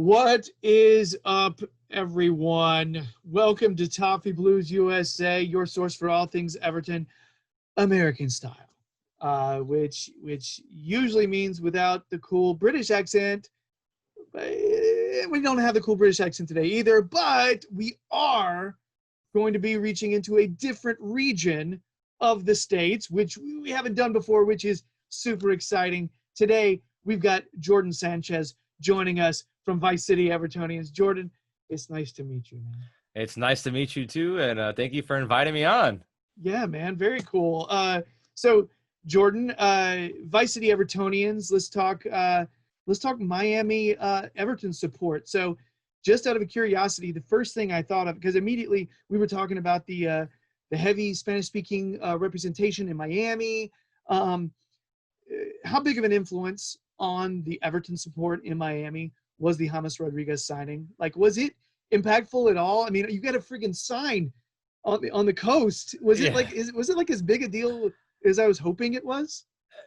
What is up, everyone? Welcome to Toffee Blues USA, your source for all things Everton, American style, which usually means without the cool British accent. We don't have the cool British accent today either, but we are going to be reaching into a different region of the States, which we haven't done before, which is super exciting. Today, we've got Jordan Sanchez joining us from Vice City Evertonians. Jordan, it's nice to meet you, man. It's nice to meet you too, and thank you for inviting me on. Yeah, man, very cool. So, Jordan, Vice City Evertonians. Let's talk Miami Everton support. So, just out of a curiosity, the first thing I thought of, because immediately we were talking about the heavy Spanish-speaking representation in Miami. How big of an influence on the Everton support in Miami was the James Rodriguez signing? Like, was it impactful at all? I mean, you got a freaking sign on the coast. Was it like as big a deal as I was hoping it was?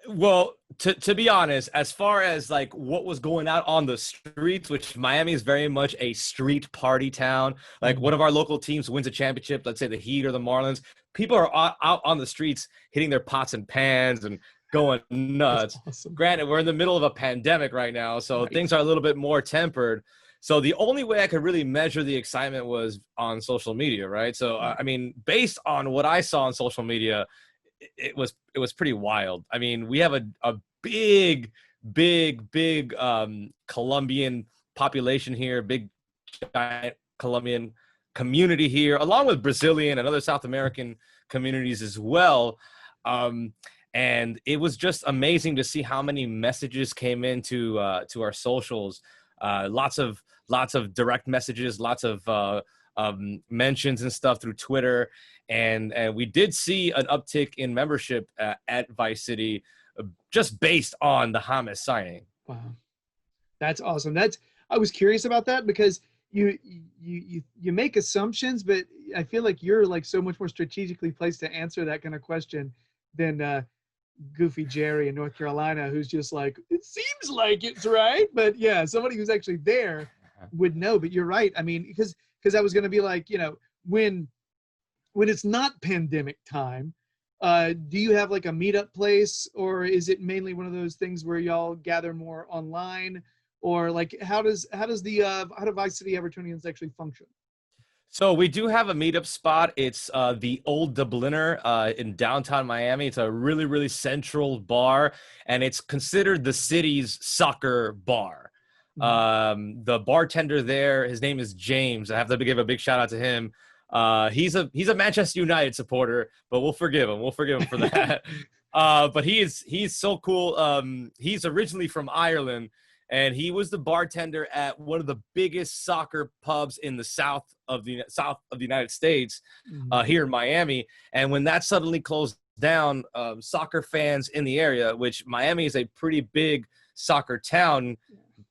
Well, to be honest, as far as like what was going out on the streets, which Miami is very much a street party town. Like one of our local teams wins a championship, let's say the Heat or the Marlins, people are out on the streets hitting their pots and pans and going nuts. Awesome. Granted, we're in the middle of a pandemic right now, so things are a little bit more tempered. So the only way I could really measure the excitement was on social media, right? So, I mean, based on what I saw on social media, it was pretty wild. I mean, we have a big Colombian population here, big giant Colombian community here, along with Brazilian and other South American communities as well. And it was just amazing to see how many messages came into to our socials. Lots of direct messages, lots of mentions and stuff through Twitter. And we did see an uptick in membership at Vice City just based on the James signing. Wow. That's awesome. I was curious about that because you make assumptions, but I feel like you're like so much more strategically placed to answer that kind of question than goofy Gerry in North Carolina, who's just like, it seems like it's right. But yeah, somebody who's actually there would know. But you're right. I mean, because I was going to be like, when it's not pandemic time, do you have like a meetup place, or is it mainly one of those things where y'all gather more online, or like how do Vice City Evertonians actually function? So we do have a meetup spot. It's the Old Dubliner in downtown Miami. It's a really, really central bar, and it's considered the city's soccer bar. The bartender there, his name is James. I have to give a big shout out to him. He's a Manchester United supporter, but we'll forgive him. We'll forgive him for that. But he's so cool. He's originally from Ireland, and he was the bartender at one of the biggest soccer pubs in the south of the United States, here in Miami. And when that suddenly closed down, soccer fans in the area, which Miami is a pretty big soccer town.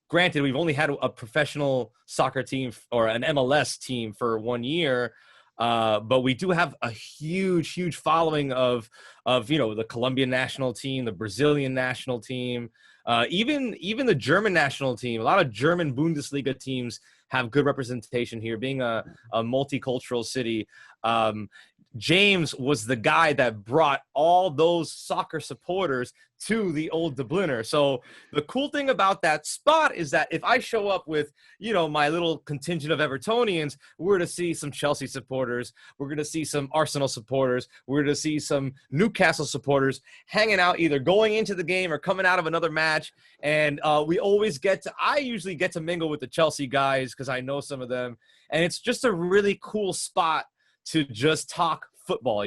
Granted, we've only had a professional soccer team or an MLS team for 1 year, but we do have a huge following of the Colombian national team, the Brazilian national team, even the German national team. A lot of German Bundesliga teams have good representation here, being a multicultural city. James was the guy that brought all those soccer supporters to the Old Dubliner. So the cool thing about that spot is that if I show up with, my little contingent of Evertonians, we're going to see some Chelsea supporters. We're going to see some Arsenal supporters. We're going to see some Newcastle supporters hanging out, either going into the game or coming out of another match. And I usually get to mingle with the Chelsea guys because I know some of them. And it's just a really cool spot to just talk football,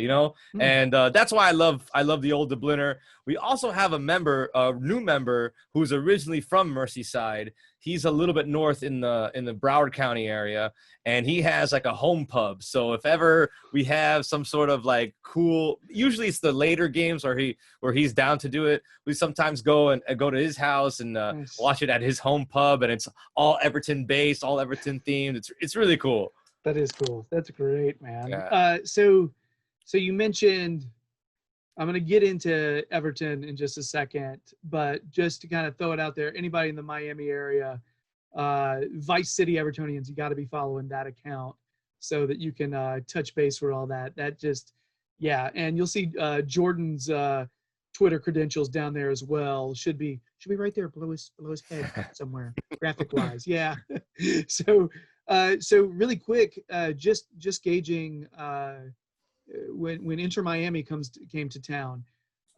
and that's why I love the Old Dubliner. We also have a new member who's originally from Merseyside. He's a little bit north in the Broward County area, and he has like a home pub. So if ever we have some sort of like cool, usually it's the later games where he's down to do it. We sometimes go to his house and Nice. watch it at his home pub, and it's all Everton based, all Everton themed. It's really cool. That is cool. That's great, man. Yeah. So you mentioned, I'm going to get into Everton in just a second, but just to kind of throw it out there, anybody in the Miami area, Vice City Evertonians. You got to be following that account so that you can touch base with all that. That just, yeah. And you'll see Jordan's Twitter credentials down there as well. Should be right there below his head somewhere, graphic wise. Yeah. So really quick, just gauging when Inter Miami came to town.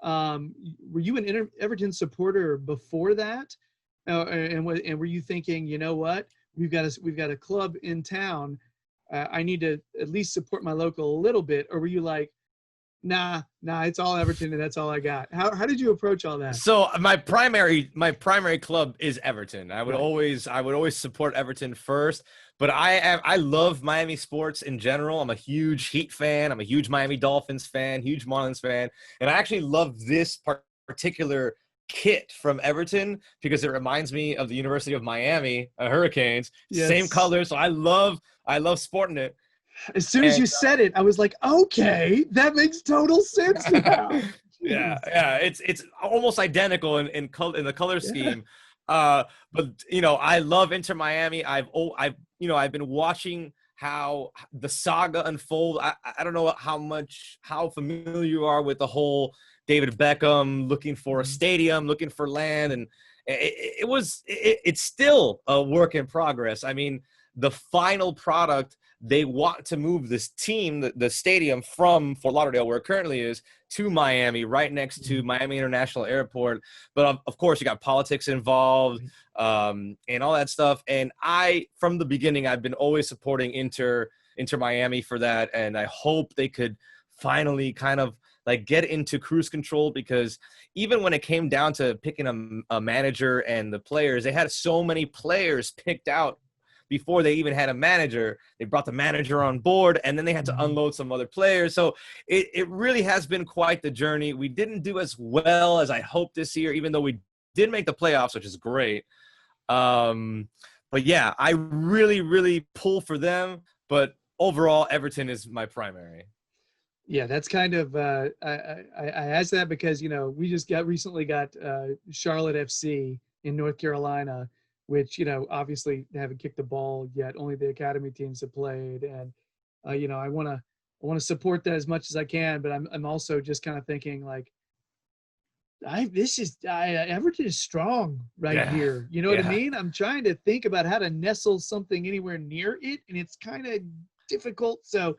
Were you an Everton supporter before that? And were you thinking, you know what, we've got a club in town, I need to at least support my local a little bit, or were you like, nah, it's all Everton and that's all I got? How did you approach all that? So my primary club is Everton. I would Right. always support Everton first, but I love Miami sports in general. I'm a huge Heat fan. I'm a huge Miami Dolphins fan, huge Marlins fan, and I actually love this particular kit from Everton because it reminds me of the University of Miami Hurricanes. Same Yes. color, so I love sporting it. As soon as you said it, I was like, okay, that makes total sense now. Yeah, it's almost identical in the color scheme. But I love Inter Miami. I've been watching how the saga unfold. I don't know how familiar you are with the whole David Beckham looking for a stadium, looking for land, and it's still a work in progress. I mean, the final product, they want to move this team, the stadium, from Fort Lauderdale, where it currently is, to Miami, right next to Miami International Airport. But of course, you got politics involved, and all that stuff. And from the beginning, I've been always supporting Inter Miami for that. And I hope they could finally kind of like get into cruise control, because even when it came down to picking a manager and the players, they had so many players picked out before they even had a manager. They brought the manager on board, and then they had to unload some other players. So it really has been quite the journey. We didn't do as well as I hoped this year, even though we did make the playoffs, which is great. But yeah, I really, really pull for them. But overall, Everton is my primary. Yeah, that's kind of I asked that because we just recently got Charlotte FC in North Carolina, which obviously they haven't kicked the ball yet. Only the academy teams have played, and I want to support that as much as I can. But I'm also just kind of thinking like, Everton is strong right here. You know what I mean? I'm trying to think about how to nestle something anywhere near it, and it's kind of difficult. So,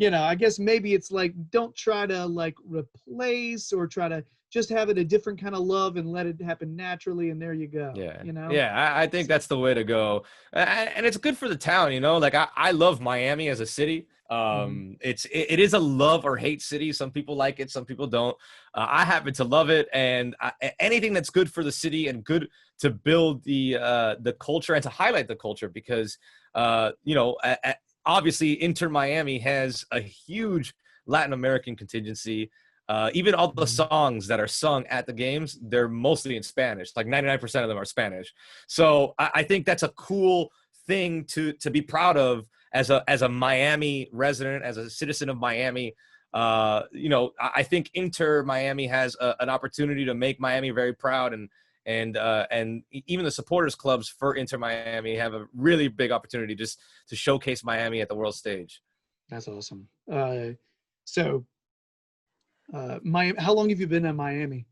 I guess maybe it's like, don't try to like replace, or try to just have it a different kind of love and let it happen naturally. And there you go. Yeah, I think that's the way to go. And it's good for the town, like I love Miami as a city. It is a love or hate city. Some people like it, some people don't. I happen to love it, and anything that's good for the city and good to build the culture and to highlight the culture, because obviously Inter Miami has a huge Latin American contingency. Even all the songs that are sung at the games, they're mostly in Spanish. Like 99% of them are Spanish. So I think that's a cool thing to be proud of as a Miami resident, as a citizen of Miami. I think Inter Miami has an opportunity to make Miami very proud, and even the supporters clubs for Inter Miami have a really big opportunity just to showcase Miami at the world stage. That's awesome. How long have you been in Miami?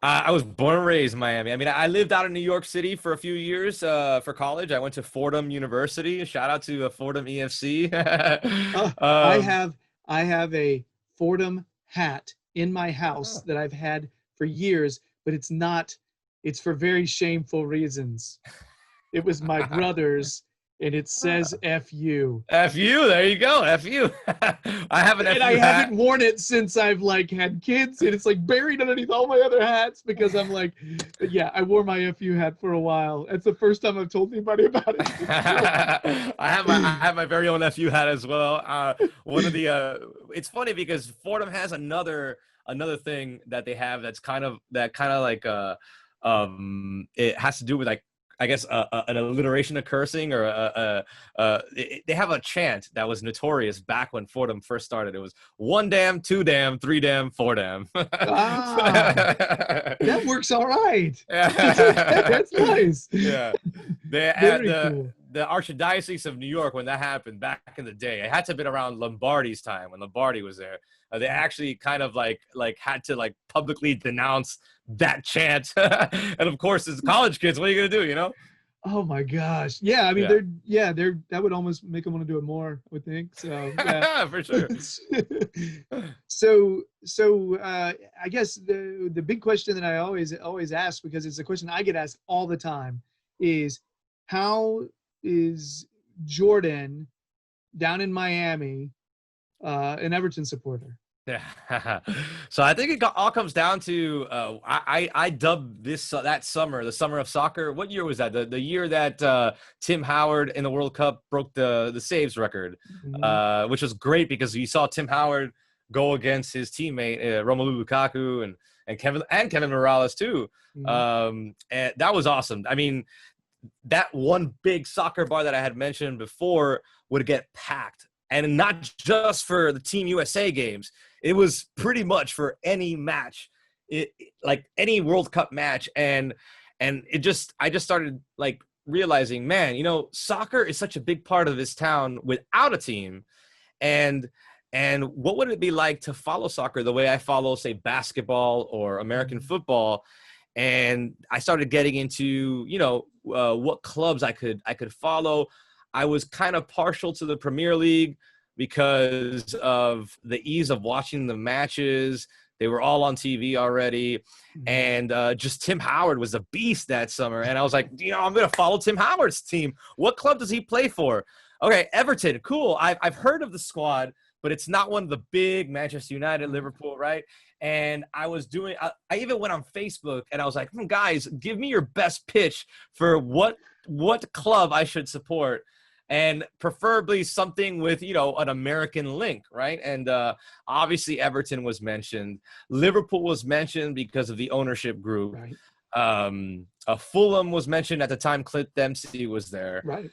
I was born and raised in Miami. I mean, I lived out in New York City for a few years for college. I went to Fordham University. Shout out to Fordham EFC. I have a Fordham hat in my house that I've had for years, but it's for very shameful reasons. It was my brother's, and it says "F-U." F-U, there you go. F-U. I have an F-U hat. Haven't worn it since I've like had kids, and it's like buried underneath all my other hats because I'm like, but yeah, I wore my F-U hat for a while. That's the first time I've told anybody about it. I have my very own F-U hat as well. It's funny because Fordham has another thing that they have that's kind of like it has to do with like I guess an alliteration of cursing, or they have a chant that was notorious back when Fordham first started. It was one damn, two damn, three damn, four damn. Ah, that works all right. Yeah. That's nice. Yeah. Very cool. The Archdiocese of New York, when that happened back in the day, it had to have been around Lombardi's time when Lombardi was there. They actually kind of like had to like publicly denounce that chant. And of course, as college kids, what are you gonna do? You know? Oh my gosh. Yeah, I mean they're that would almost make them want to do it more, I would think. So yeah. For sure. I guess the big question that I always ask, because it's a question I get asked all the time, is how is Jordan down in Miami an Everton supporter? Yeah. So I think all comes down to I dubbed that summer the summer of soccer. What year was that? The year that Tim Howard in the World Cup broke the saves record, which was great because you saw Tim Howard go against his teammate Romelu Lukaku and Kevin Morales too. And that was awesome. I mean, that one big soccer bar that I had mentioned before would get packed, and not just for the Team USA games. It was pretty much for any match, like any World Cup match. And I just started like realizing, man, you know, soccer is such a big part of this town without a team. And what would it be like to follow soccer the way I follow, say, basketball or American football? And I started getting into, you know, what clubs I could follow. I was kind of partial to the Premier League because of the ease of watching the matches. They were all on TV already. And just Tim Howard was a beast that summer. And I was like, you know, I'm going to follow Tim Howard's team. What club does he play for? Okay, Everton, cool. I've heard of the squad, but it's not one of the big Manchester United, Liverpool, right? And I was doing – I even went on Facebook and I was like, guys, give me your best pitch for what club I should support. And preferably something with, you know, an American link, right? And obviously Everton was mentioned. Liverpool was mentioned because of the ownership group. Right. Fulham was mentioned at the time Clint Dempsey was there. Right.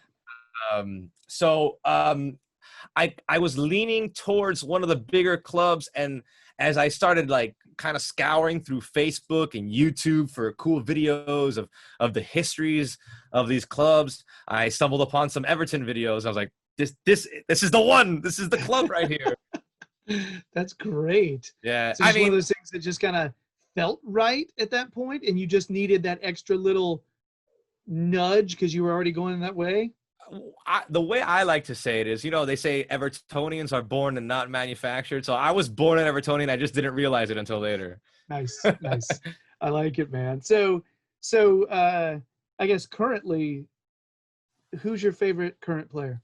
I was leaning towards one of the bigger clubs, and as I started like kind of scouring through Facebook and YouTube for cool videos of the histories of these clubs, I stumbled upon some Everton videos. I was like, this is the one. This is the club right here. That's great. Yeah. So it's one of those things that just kind of felt right at that point, and you just needed that extra little nudge because you were already going that way. The way I like to say it is, you know, they say Evertonians are born and not manufactured. So I was born an Evertonian. I just didn't realize it until later. Nice. I like it, man. So I guess currently, who's your favorite current player?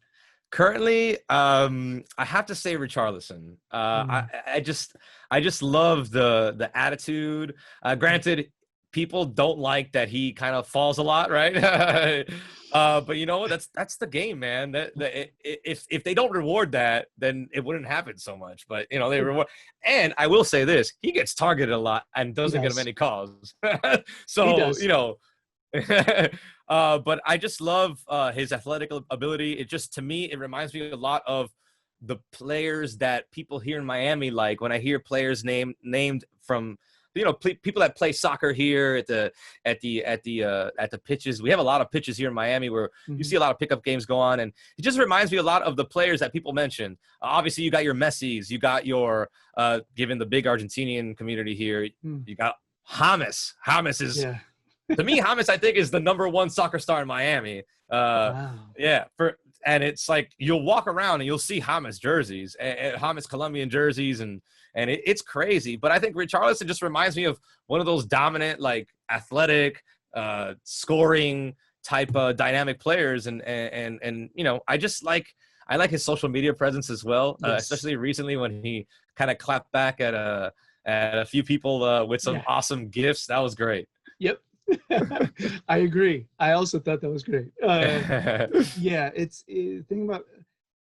Currently, I have to say Richarlison. I just love the attitude. Granted, people don't like that he kind of falls a lot, right? But you know what? That's the game, man. If they don't reward that, then it wouldn't happen so much. But you know, they reward. And I will say this: he gets targeted a lot and doesn't get many calls. So you know. But I just love his athletic ability. It just, to me, it reminds me a lot of the players that people here in Miami like. When I hear players named from, you know, people that play soccer here at the pitches. We have a lot of pitches here in Miami where you see a lot of pickup games go on, and it just reminds me a lot of the players that people mention. Obviously, you got your Messis, you got your given the big Argentinian community here, you got James. James is. Yeah. To me, James, I think, is the #1 soccer star in Miami. Wow. Yeah, and it's like you'll walk around and you'll see James jerseys, James Colombian jerseys, and it's crazy. But I think Richarlison just reminds me of one of those dominant, like athletic, scoring type dynamic players, and you know, I like his social media presence as well, especially recently when he kind of clapped back at a few people with some awesome gifts. That was great. Yep. I agree. I also thought that was great. Yeah, it's thing about,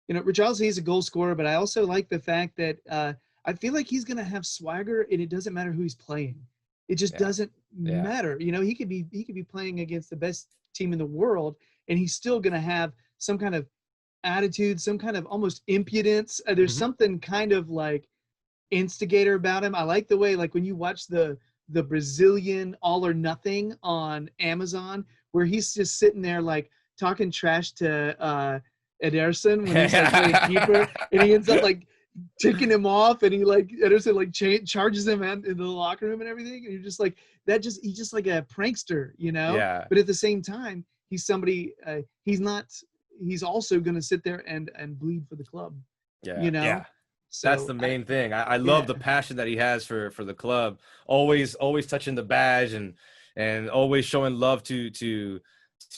you know, Richarlison, he's a goal scorer, but I also like the fact that I feel like he's going to have swagger, and it doesn't matter who he's playing. It just Yeah. doesn't Yeah. matter. You know, he could be playing against the best team in the world, and he's still going to have some kind of attitude, some kind of almost impudence. There's Mhm. something kind of like instigator about him. I like the way, like when you watch the Brazilian All or Nothing on Amazon, where he's just sitting there like talking trash to Ederson when he's like playing keeper, and he ends up like ticking him off, and he like Ederson like charges him into the locker room and everything, and you're just like he's just like a prankster, you know. Yeah. But at the same time, he's somebody. He's not. He's also going to sit there and bleed for the club, Yeah. you know. Yeah. That's So the main thing. I love yeah. the passion that he has for the club. Always touching the badge and always showing love to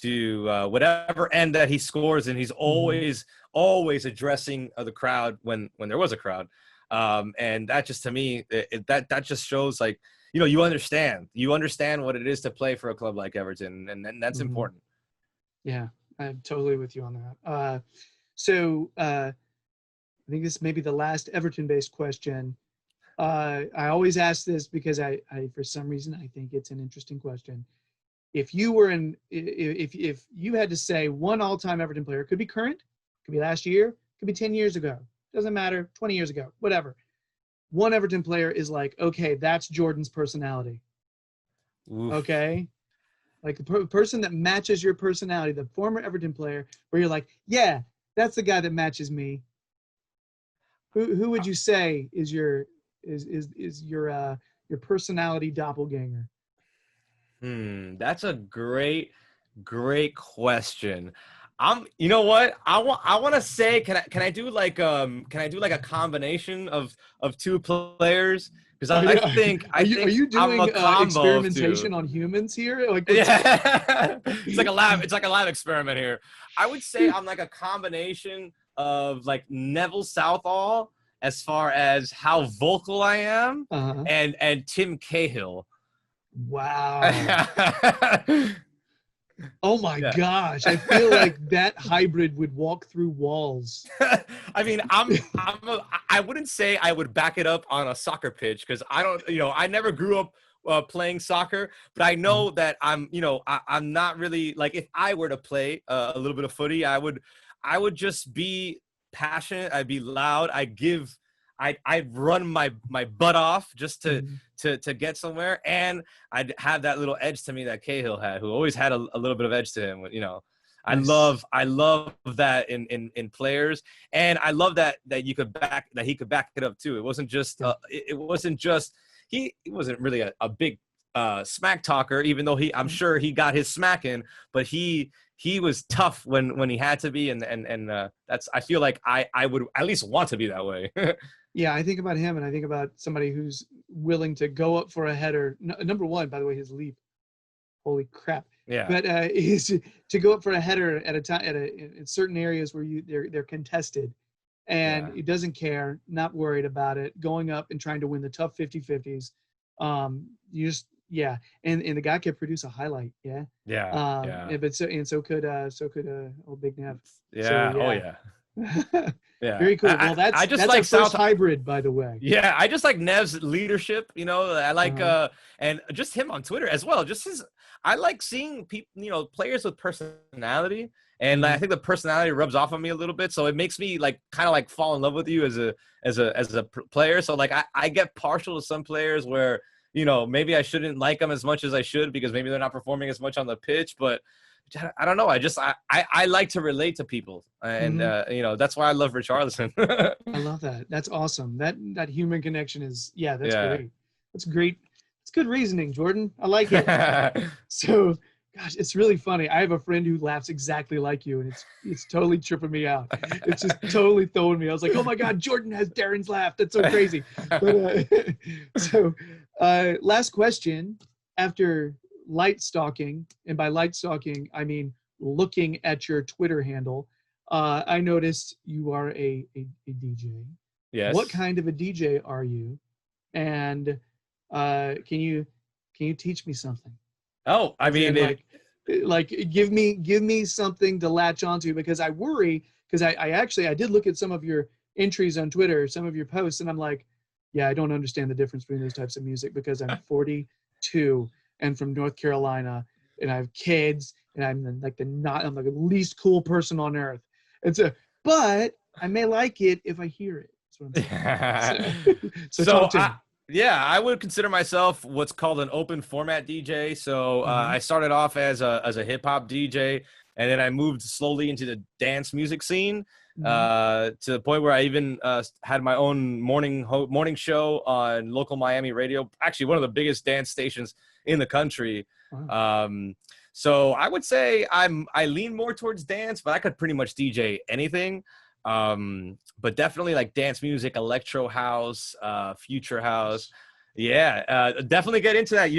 whatever end that he scores, and he's Mhm. always addressing the crowd when there was a crowd. And that just, to me, that just shows, like, you understand what it is to play for a club like Everton, and that's Mhm. important. Yeah, I'm totally with you on that. So I think this may be the last Everton-based question. I always ask this because I for some reason I think it's an interesting question. If you were if you had to say one all-time Everton player, could be current, could be last year, could be 10 years ago, doesn't matter, 20 years ago, whatever. One Everton player is like, okay, that's Jordan's personality. Oof. Okay, like the person that matches your personality, the former Everton player, where you're like, yeah, that's the guy that matches me. Who would you say is your personality doppelganger? That's a great question. You know what? I want to say, can I do like a combination of two players? Because Are I you think are I you are think you I'm a doing combo of two. experimentation on humans here? Like what's Yeah. It's like a lab experiment here. I would say I'm like a combination of like Neville Southall, as far as how vocal I am, uh and Tim Cahill. wow. Yeah. Oh my gosh, I feel like that hybrid would walk through walls. I mean, I wouldn't say I would back it up on a soccer pitch, because I don't, I never grew up playing soccer, but I Uh-huh. know that I'm not really, like, if I were to play a little bit of footy, I would just be passionate. I'd be loud. I'd run my butt off just to Mhm. to get somewhere, and I'd have that little edge to me that Cahill had, who always had a little bit of edge to him. Nice. I love that in players, and I love that he could back it up too. It wasn't just Yeah. it wasn't just he wasn't really a big smack talker, even though I'm Mhm. sure he got his smack in, but he was tough when he had to be, and that's, I feel like I would at least want to be that way. Yeah, I think about him and I think about somebody who's willing to go up for a header. Number one, by the way, his leap. Holy crap. Yeah, But is to go up for a header at a time in certain areas where they're contested, and yeah, he doesn't care, not worried about it, going up and trying to win the tough 50-50s. You just yeah, and the guy could produce a highlight, yeah. yeah, yeah, Yeah, but so could old Big Nev. So yeah. Oh yeah. yeah, yeah. Very cool. Well, I just that's our like first South. hybrid, by the way. Yeah, I just like Nev's leadership. I like Uh-huh. and just him on Twitter as well. Just his, I like seeing people, players with personality, and I Mhm. think the personality rubs off on me a little bit. So it makes me like kind of like fall in love with you as a player. So like I get partial to some players where maybe I shouldn't like them as much as I should, because maybe they're not performing as much on the pitch, but I don't know. I like to relate to people, and Mhm. that's why I love Richarlison. I love that. That's awesome. That human connection is yeah, that's Yeah. great. That's great. It's good reasoning, Jordan. I like it. So, gosh, it's really funny. I have a friend who laughs exactly like you, and it's totally tripping me out. It's just totally throwing me. I was like, oh my god, Jordan has Darren's laugh. That's so crazy. But so, last question. After light stalking, and by light stalking I mean looking at your Twitter handle, I noticed you are a DJ. What Yes. kind of a DJ are you? And can you teach me something? Oh, I As mean, in like give me something to latch onto, because I worry, because I actually I did look at some of your entries on Twitter, some of your posts, and I'm like, yeah, I don't understand the difference between those types of music because I'm 40 2 and from North Carolina, and I have kids, and I'm like the least cool person on earth. And so, but I may like it if I hear it. That's what I'm saying. So So talk to me. yeah, I would consider myself what's called an open format DJ. So I started off as a hip hop DJ, and then I moved slowly into the dance music scene to the point where I even had my own morning show on local Miami radio. Actually, one of the biggest dance stations in the country. Wow. So I would say I lean more towards dance, but I could pretty much DJ anything. But definitely like dance music, electro house, future house. Yeah, definitely get into that.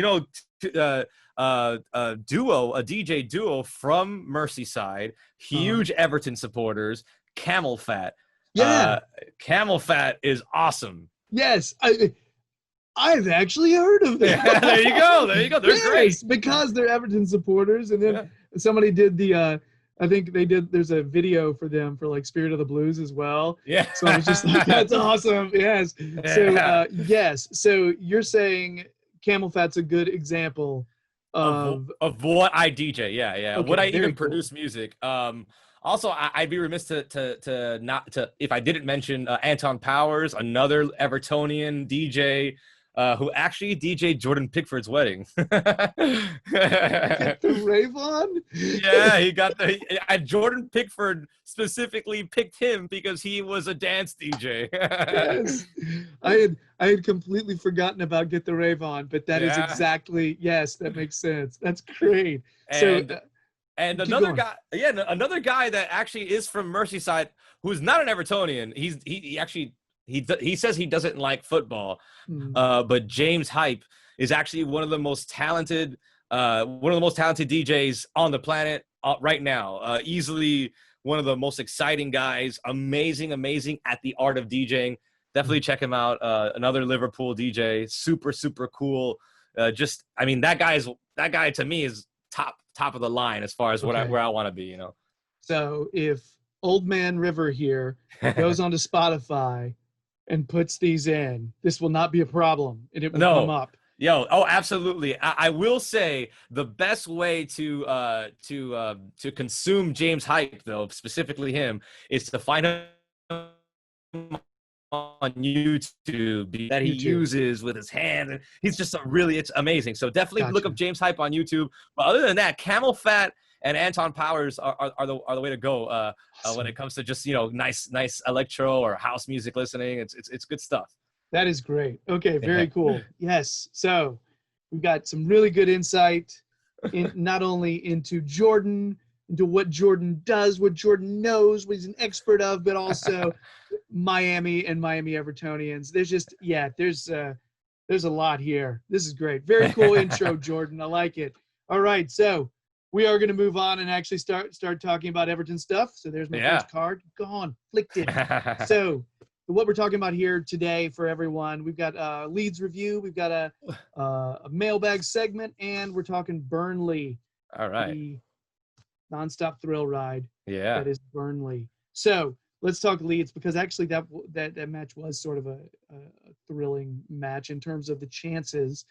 A DJ duo from Merseyside, huge Everton supporters, Camel Fat. Yeah. Camel Fat is awesome. Yes. I've actually heard of them. Yeah, there you go. They're great because they're Everton supporters. And then somebody did I think they did. There's a video for them for like Spirit of the Blues as well. Yeah. So I was just like, that's awesome. Yes. So yes. So you're saying Camel Fat's a good example of what I DJ. Yeah. Okay, what I even cool. produce music. Also, I'd be remiss to not if I didn't mention Anton Powers, another Evertonian DJ. Who actually DJ'd Jordan Pickford's wedding. Get the rave on? Yeah, he got Jordan Pickford specifically picked him because he was a dance DJ. Yes. I had completely forgotten about Get the Rave On, but that is exactly, yes, that makes sense. That's great. And another guy, another guy that actually is from Merseyside, who's not an Evertonian. He says he doesn't like football, but James Hype is actually one of the most talented DJs on the planet right now. Easily one of the most exciting guys. Amazing at the art of DJing. Definitely check him out. Another Liverpool DJ, super cool. That guy to me is top of the line as far as where I want to be. So if Old Man River here goes onto Spotify and puts these in, this will not be a problem, and it will come up. Absolutely. I will say the best way to consume James Hype, though, specifically him, is to find him on YouTube that he uses with his hand, and he's just it's amazing. So definitely look up James Hype on YouTube. But other than that, Camel Fat and Anton Powers are the way to go when it comes to just nice electro or house music listening. It's good stuff. That is great. Okay, very cool. Yes. So we've got some really good insight in not only into Jordan, into what Jordan does, what Jordan knows, what he's an expert of, but also Miami and Miami Evertonians. There's a lot here. This is great. Very cool intro, Jordan. I like it. All right, so we are going to move on and actually start talking about Everton stuff. So there's my first card. Gone. Flicked it. So what we're talking about here today for everyone, we've got a Leeds review, we've got a mailbag segment, and we're talking Burnley. All right. The nonstop thrill ride. Yeah. That is Burnley. So let's talk Leeds, because actually that match was sort of a thrilling match in terms of the chances.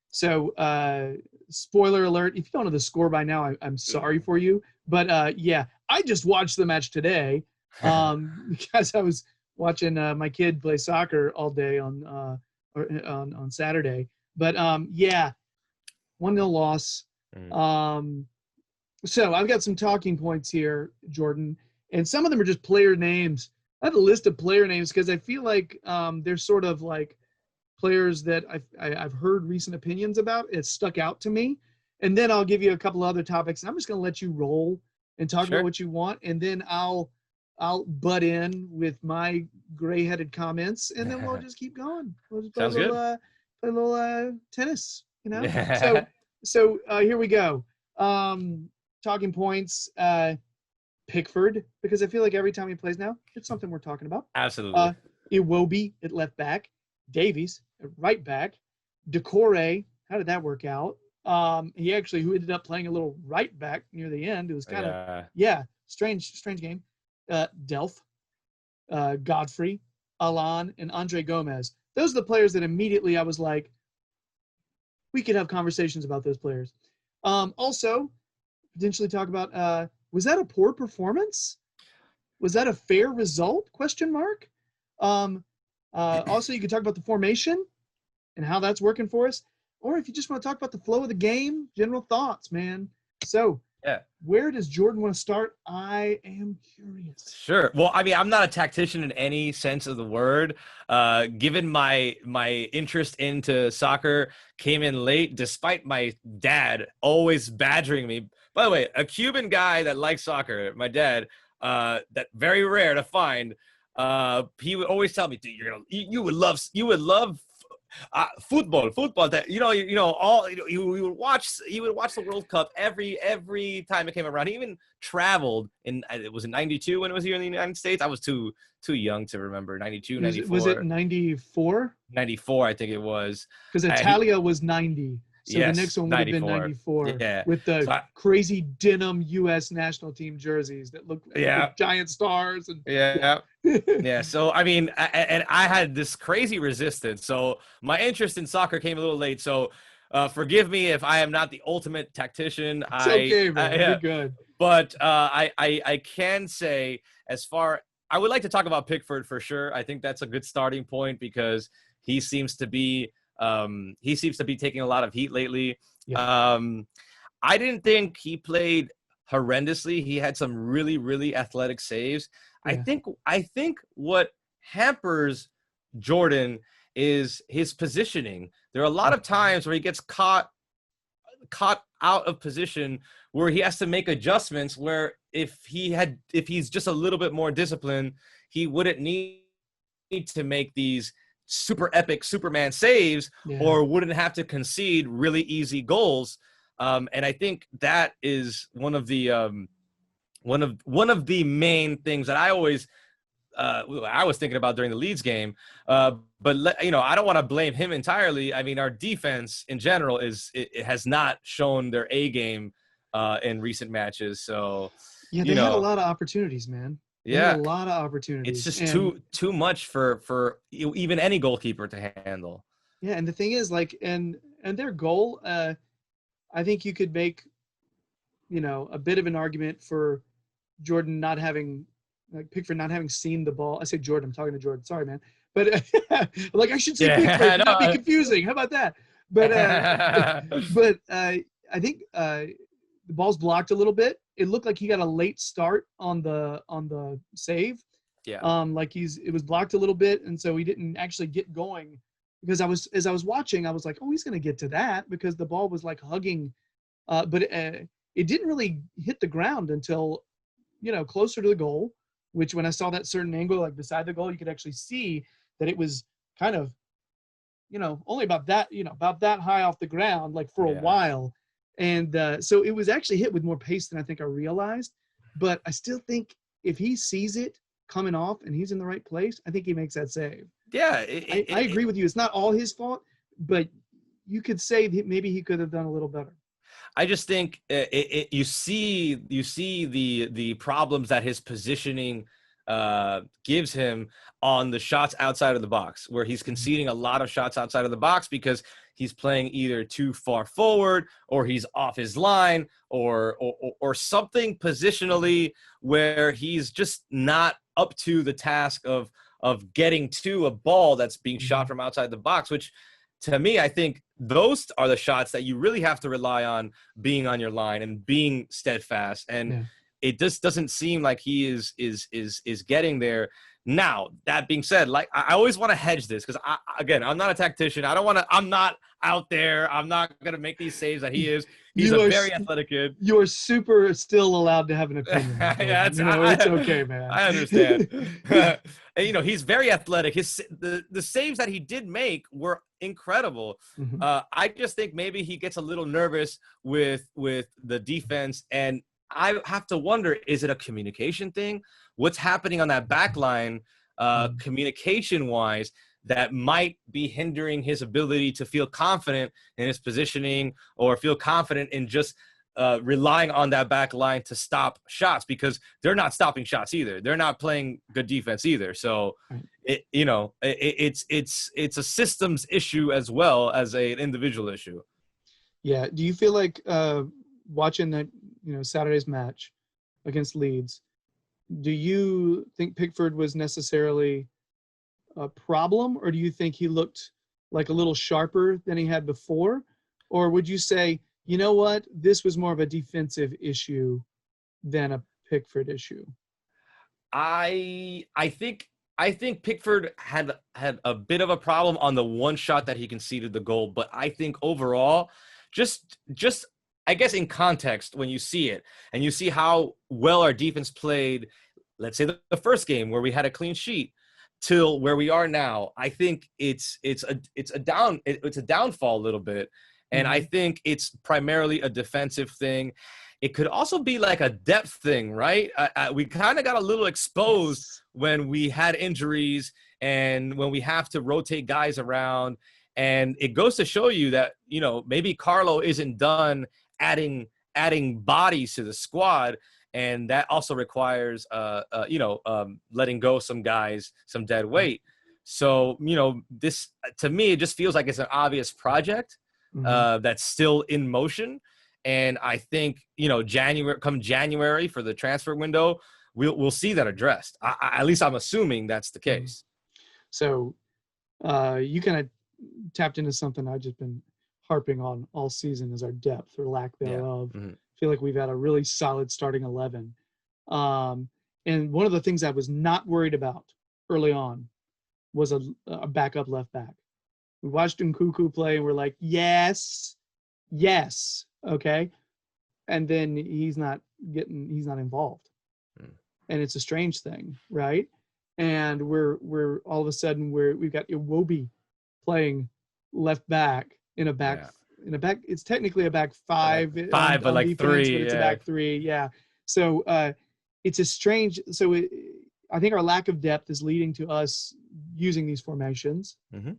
So spoiler alert, if you don't know the score by now, I'm sorry for you. But I just watched the match today because I was watching my kid play soccer all day on Saturday. But 1-0 loss. So I've got some talking points here, Jordan, and some of them are just player names. I have a list of player names because I feel like they're sort of like players that I've heard recent opinions about. It stuck out to me. And then I'll give you a couple of other topics. And I'm just going to let you roll and talk about what you want. And then I'll butt in with my gray-headed comments, and then we'll just keep going. We'll just play a little tennis, So here we go. Talking points, Pickford, because I feel like every time he plays now, it's something we're talking about. Absolutely. Iwobi at left back, Davies at right back, Decore. How did that work out? He ended up playing a little right back near the end. It was kind of strange game. Delph, Godfrey, Alan, and Andre Gomez. Those are the players that immediately I was like, we could have conversations about those players. Also, potentially talk about was that a poor performance? Was that a fair result? Question mark. Also, you could talk about the formation and how that's working for us, or if you just want to talk about the flow of the game, general thoughts, man. So, Yeah. where does Jordan want to start? I am curious. Sure. Well, I mean, I'm not a tactician in any sense of the word. Given my interest into soccer came in late, despite my dad always badgering me. By the way, a Cuban guy that likes soccer, my dad, that very rare to find. He would always tell me, "Dude, you would love football. That all you would watch. He would watch the World Cup every time it came around. He even traveled it was in '92 when it was here in the United States. I was too young to remember 92, 94. Was it 94? 94, I think it was. Because Italia was 90. So yes, the next one would have been 94. Yeah. With the crazy denim U.S. national team jerseys that look like giant stars. And yeah. So, I mean, and I had this crazy resistance. So my interest in soccer came a little late. So forgive me if I am not the ultimate tactician. It's okay, man. You're good. But I can say I would like to talk about Pickford for sure. I think that's a good starting point because he seems to be taking a lot of heat lately. Yeah. I didn't think he played horrendously. He had some really, really athletic saves. Yeah. I think what hampers Jordan is his positioning. There are a lot of times where he gets caught out of position where he has to make adjustments where if he's just a little bit more disciplined, he wouldn't need to make these super epic Superman saves or wouldn't have to concede really easy goals. And I think that is one of the main things that I always I was thinking about during the Leeds game. But I don't want to blame him entirely. I mean, our defense in general it has not shown their A game in recent matches. So they had a lot of opportunities, man. Yeah, a lot of opportunities. It's just too much for even any goalkeeper to handle. Yeah, and the thing is, like, and their goal, I think you could make, a bit of an argument for Jordan not having, like, Pickford not having seen the ball. I say Jordan, I'm talking to Jordan. Sorry, man, but like I should say Pickford, not be confusing. How about that? But I think the ball's blocked a little bit. It looked like he got a late start on the save. Yeah. It was blocked a little bit, and so he didn't actually get going. Because as I was watching, I was like, oh, he's gonna get to that because the ball was like hugging, but it didn't really hit the ground until closer to the goal. Which when I saw that certain angle, like beside the goal, you could actually see that it was kind of, only about that high off the ground, like for a while. And so it was actually hit with more pace than I think I realized. But I still think if he sees it coming off and he's in the right place, I think he makes that save. Yeah. I agree with you. It's not all his fault, but you could say that maybe he could have done a little better. I just think you see the problems that his positioning gives him on the shots outside of the box, where he's conceding a lot of shots outside of the box because he's playing either too far forward or he's off his line or something positionally where he's just not up to the task of getting to a ball that's being shot from outside the box, which to me, I think those are the shots that you really have to rely on being on your line and being steadfast. And it just doesn't seem like he is getting there. Now, that being said, like I always want to hedge this because I'm not a tactician. I'm not out there. I'm not going to make these saves that he is. He's a very athletic kid. You're super still allowed to have an opinion. It's okay, man. I understand. And, he's very athletic. The saves that he did make were incredible. Mm-hmm. I just think maybe he gets a little nervous with the defense, and I have to wonder, is it a communication thing? What's happening on that back line communication-wise that might be hindering his ability to feel confident in his positioning or feel confident in just relying on that back line to stop shots, because they're not stopping shots either. They're not playing good defense either. So it's a systems issue as well as an individual issue. Yeah. Do you feel like watching that, Saturday's match against Leeds, do you think Pickford was necessarily a problem, or do you think he looked like a little sharper than he had before? Or would you say, you know what, this was more of a defensive issue than a Pickford issue? I think Pickford had a bit of a problem on the one shot that he conceded the goal, but I think overall, just I guess in context, when you see it and you see how well our defense played, let's say the first game where we had a clean sheet till where we are now, I think it's a downfall a little bit, and I Mm-hmm. think it's primarily a defensive thing. It could also be like a depth thing, right? We kind of got a little exposed Yes. when we had injuries and when we have to rotate guys around. And it goes to show you that, maybe Carlo isn't done adding bodies to the squad. And that also requires, letting go some guys, some dead Right. weight. So, this, to me, it just feels like it's an obvious project Mm-hmm. that's still in motion. And I think, January for the transfer window, we'll see that addressed. At least I'm assuming that's the Mm-hmm. case. So you kind of tapped into something I've just been harping on all season, is our depth or lack Yeah. thereof. Mm-hmm. Feel like we've had a really solid starting 11. Um, and one of the things I was not worried about early on was a backup left back. We watched Nkunku play and we're like, yes, yes, okay. And then he's not involved. Mm. And it's a strange thing, right? And we're all of a sudden we've got Iwobi playing left back in a back Yeah. it's technically a back Like five five, but on like defense, but three. it's a Yeah. back three. Yeah. So it's a strange. I think our lack of depth is leading to us using these formations. Mm-hmm.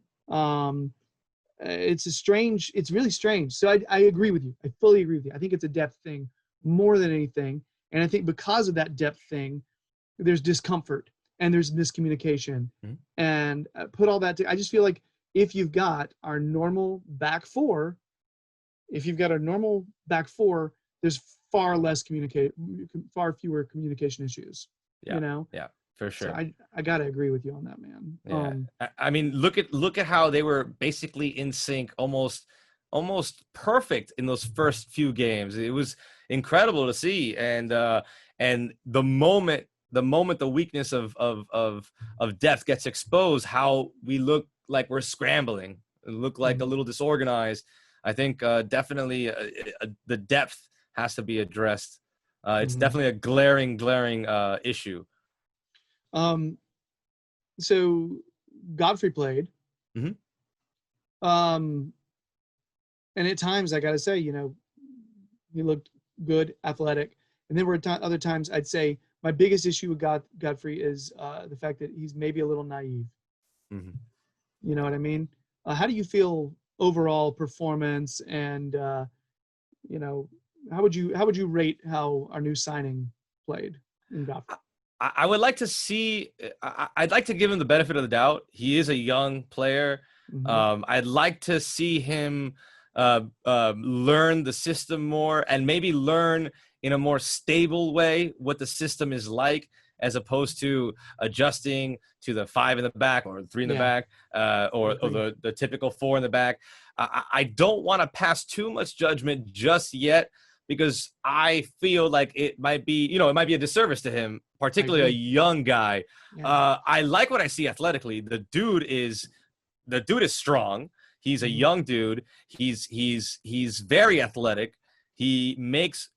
It's really strange. So I agree with you. I fully agree with you. I think it's a depth thing more than anything. And I think because of that depth thing, there's discomfort and there's miscommunication. Mm-hmm. And put all that I just feel like if you've got our normal back four, there's far fewer communication issues, Yeah. Yeah, for So sure. I got to agree with you on that, man. Yeah. I mean, look at how they were basically in sync, almost perfect in those first few games. It was incredible to see. And the moment the weakness of depth gets exposed, how we look like we're scrambling, look like a little disorganized. I think definitely the depth has to be addressed. It's definitely a glaring issue. So Godfrey played. Mm-hmm. And at times I got to say, he looked good, athletic. And then other times I'd say my biggest issue with Godfrey is the fact that he's maybe a little naive. Mm-hmm. You know what I mean? How do you feel overall performance, and how would you rate how our new signing played in Godfrey? I would like to see. I'd like to give him the benefit of the doubt. He is a young player. Mm-hmm. I'd like to see him learn the system more, and maybe learn in a more stable way what the system is like, as opposed to adjusting to the 5 in the back or 3 in the back, or the typical 4 in the back. I don't want to pass too much judgment just yet, because I feel like it might be a disservice to him, particularly a young guy. Yeah. I like what I see athletically. The dude is strong. He's a young dude. He's very athletic. He makes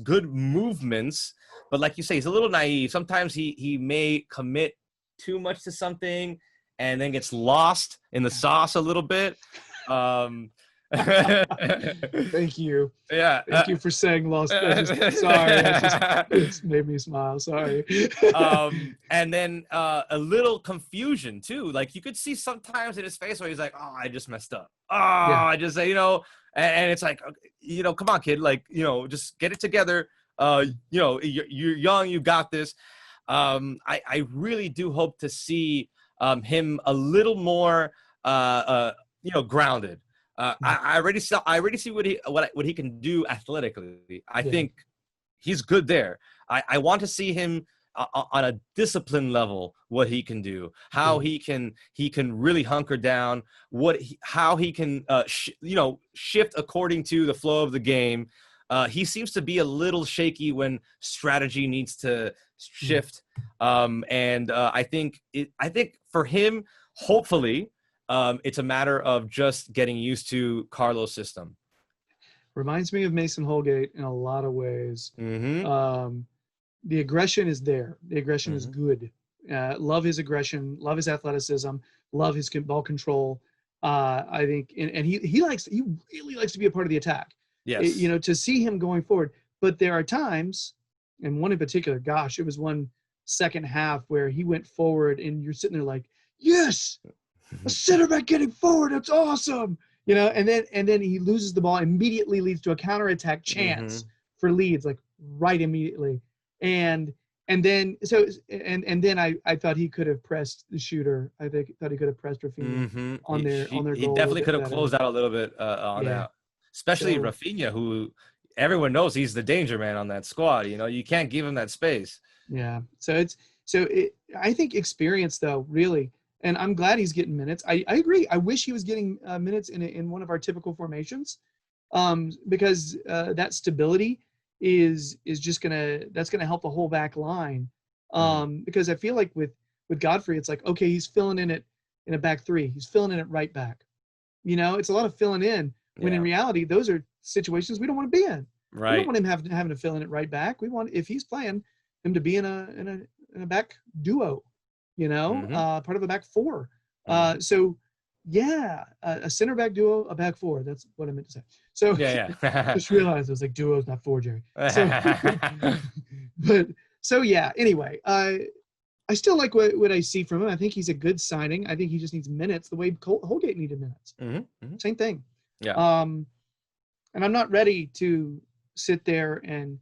good movements, but like you say, he's a little naive. Sometimes he may commit too much to something and then gets lost in the sauce a little bit. Thank you. Yeah. Thank you for saying lost. It's made me smile. Sorry. And then a little confusion too. Like you could see sometimes in his face where he's like, "Oh, I just messed up. Oh, Yeah. I just and it's like, come on, kid. Like, just get it together. You're young. You got this. I really do hope to see him a little more, grounded. I already see what he can do athletically. I Yeah. think he's good there. I want to see him on a discipline level, what he can do, how he can really hunker down, how he can shift according to the flow of the game. He seems to be a little shaky when strategy needs to shift, and I think for him, hopefully, it's a matter of just getting used to Carlo's system. Reminds me of Mason Holgate in a lot of ways. Mm-hmm. The aggression is there. The aggression is Mm-hmm. good. Love his aggression. Love his athleticism. Love his ball control. I think, and he really likes to be a part of the attack. Yes. To see him going forward. But there are times, and one in particular, gosh, it was one second half where he went forward, and you're sitting there like, yes, a center back getting forward. That's awesome. And then he loses the ball, immediately leads to a counterattack chance for Leeds, like right immediately. And then I thought he could have pressed the shooter. Thought he could have pressed Rafinha on their goal. He definitely could have closed out a little bit on that, especially Rafinha, who everyone knows he's the danger man on that squad. You can't give him that space. Yeah. I think experience though, really. And I'm glad he's getting minutes. I agree. I wish he was getting minutes in one of our typical formations, because that stability is just gonna help the whole back line. Because I feel like with Godfrey, it's like, okay, he's filling in it in a back three. He's filling in at right back. It's a lot of filling in when in reality those are situations we don't want to be in. Right. We don't want him having to fill in at right back. We want, if he's playing, him to be in a back duo. Part of a back four. So yeah, a center back duo, a back four. That's what I meant to say. So just realized I was like, duo's not four, Gerry. So yeah. Anyway, I still like what I see from him. I think he's a good signing. I think he just needs minutes, the way Holgate needed minutes. Same thing. Yeah. And I'm not ready to sit there and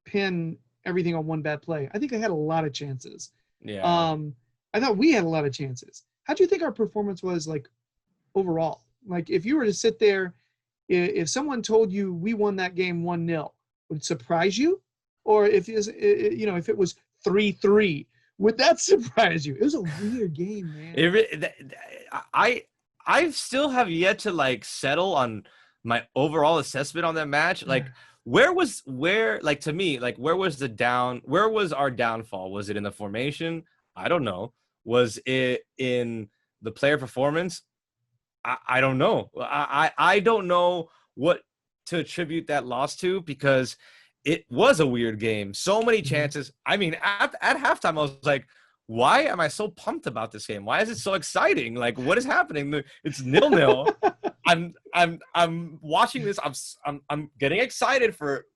pin everything on one bad play. I think they had a lot of chances. Yeah. I thought we had a lot of chances. How do you think our performance was, like, overall? Like, if you were to sit there, if someone told you we won that game 1-0, would it surprise you? Or if it was 3-3, would that surprise you? It was a weird game, man. I still have yet to settle on my overall assessment on that match. Like, where was our downfall? Was it in the formation? I don't know. Was it in the player performance? I don't know. I don't know what to attribute that loss to, because it was a weird game. So many chances. I mean, at halftime, I was like, why am I so pumped about this game? Why is it so exciting? Like, what is happening? It's 0-0. I'm watching this. I'm getting excited for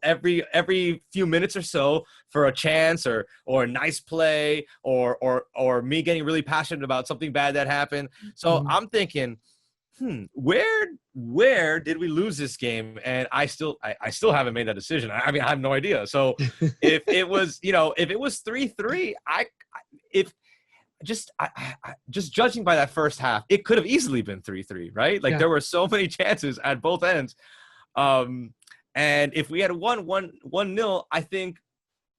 every few minutes or so for a chance or a nice play or me getting really passionate about something bad that happened. So I'm thinking, where did we lose this game? And I still haven't made that decision. I mean, I have no idea. So if it was 3-3, just judging by that first half, it could have easily been 3-3, right? Like, there were so many chances at both ends. And if we had won 1-0, I think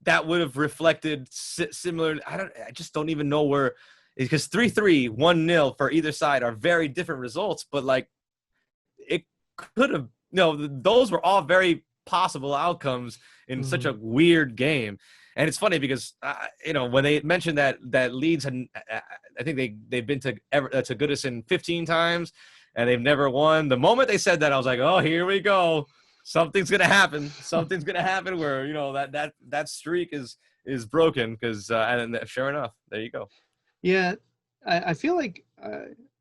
that would have reflected similar. I just don't even know where, because 3-3, 1-0 for either side are very different results, but it could have, those were all very possible outcomes in such a weird game. And it's funny because, when they mentioned that Leeds had, I think they've been to Goodison 15 times and they've never won. The moment they said that, I was like, oh, here we go. Something's going to happen. Something's going to happen where, that streak is broken, because, and sure enough, there you go. Yeah. I feel like,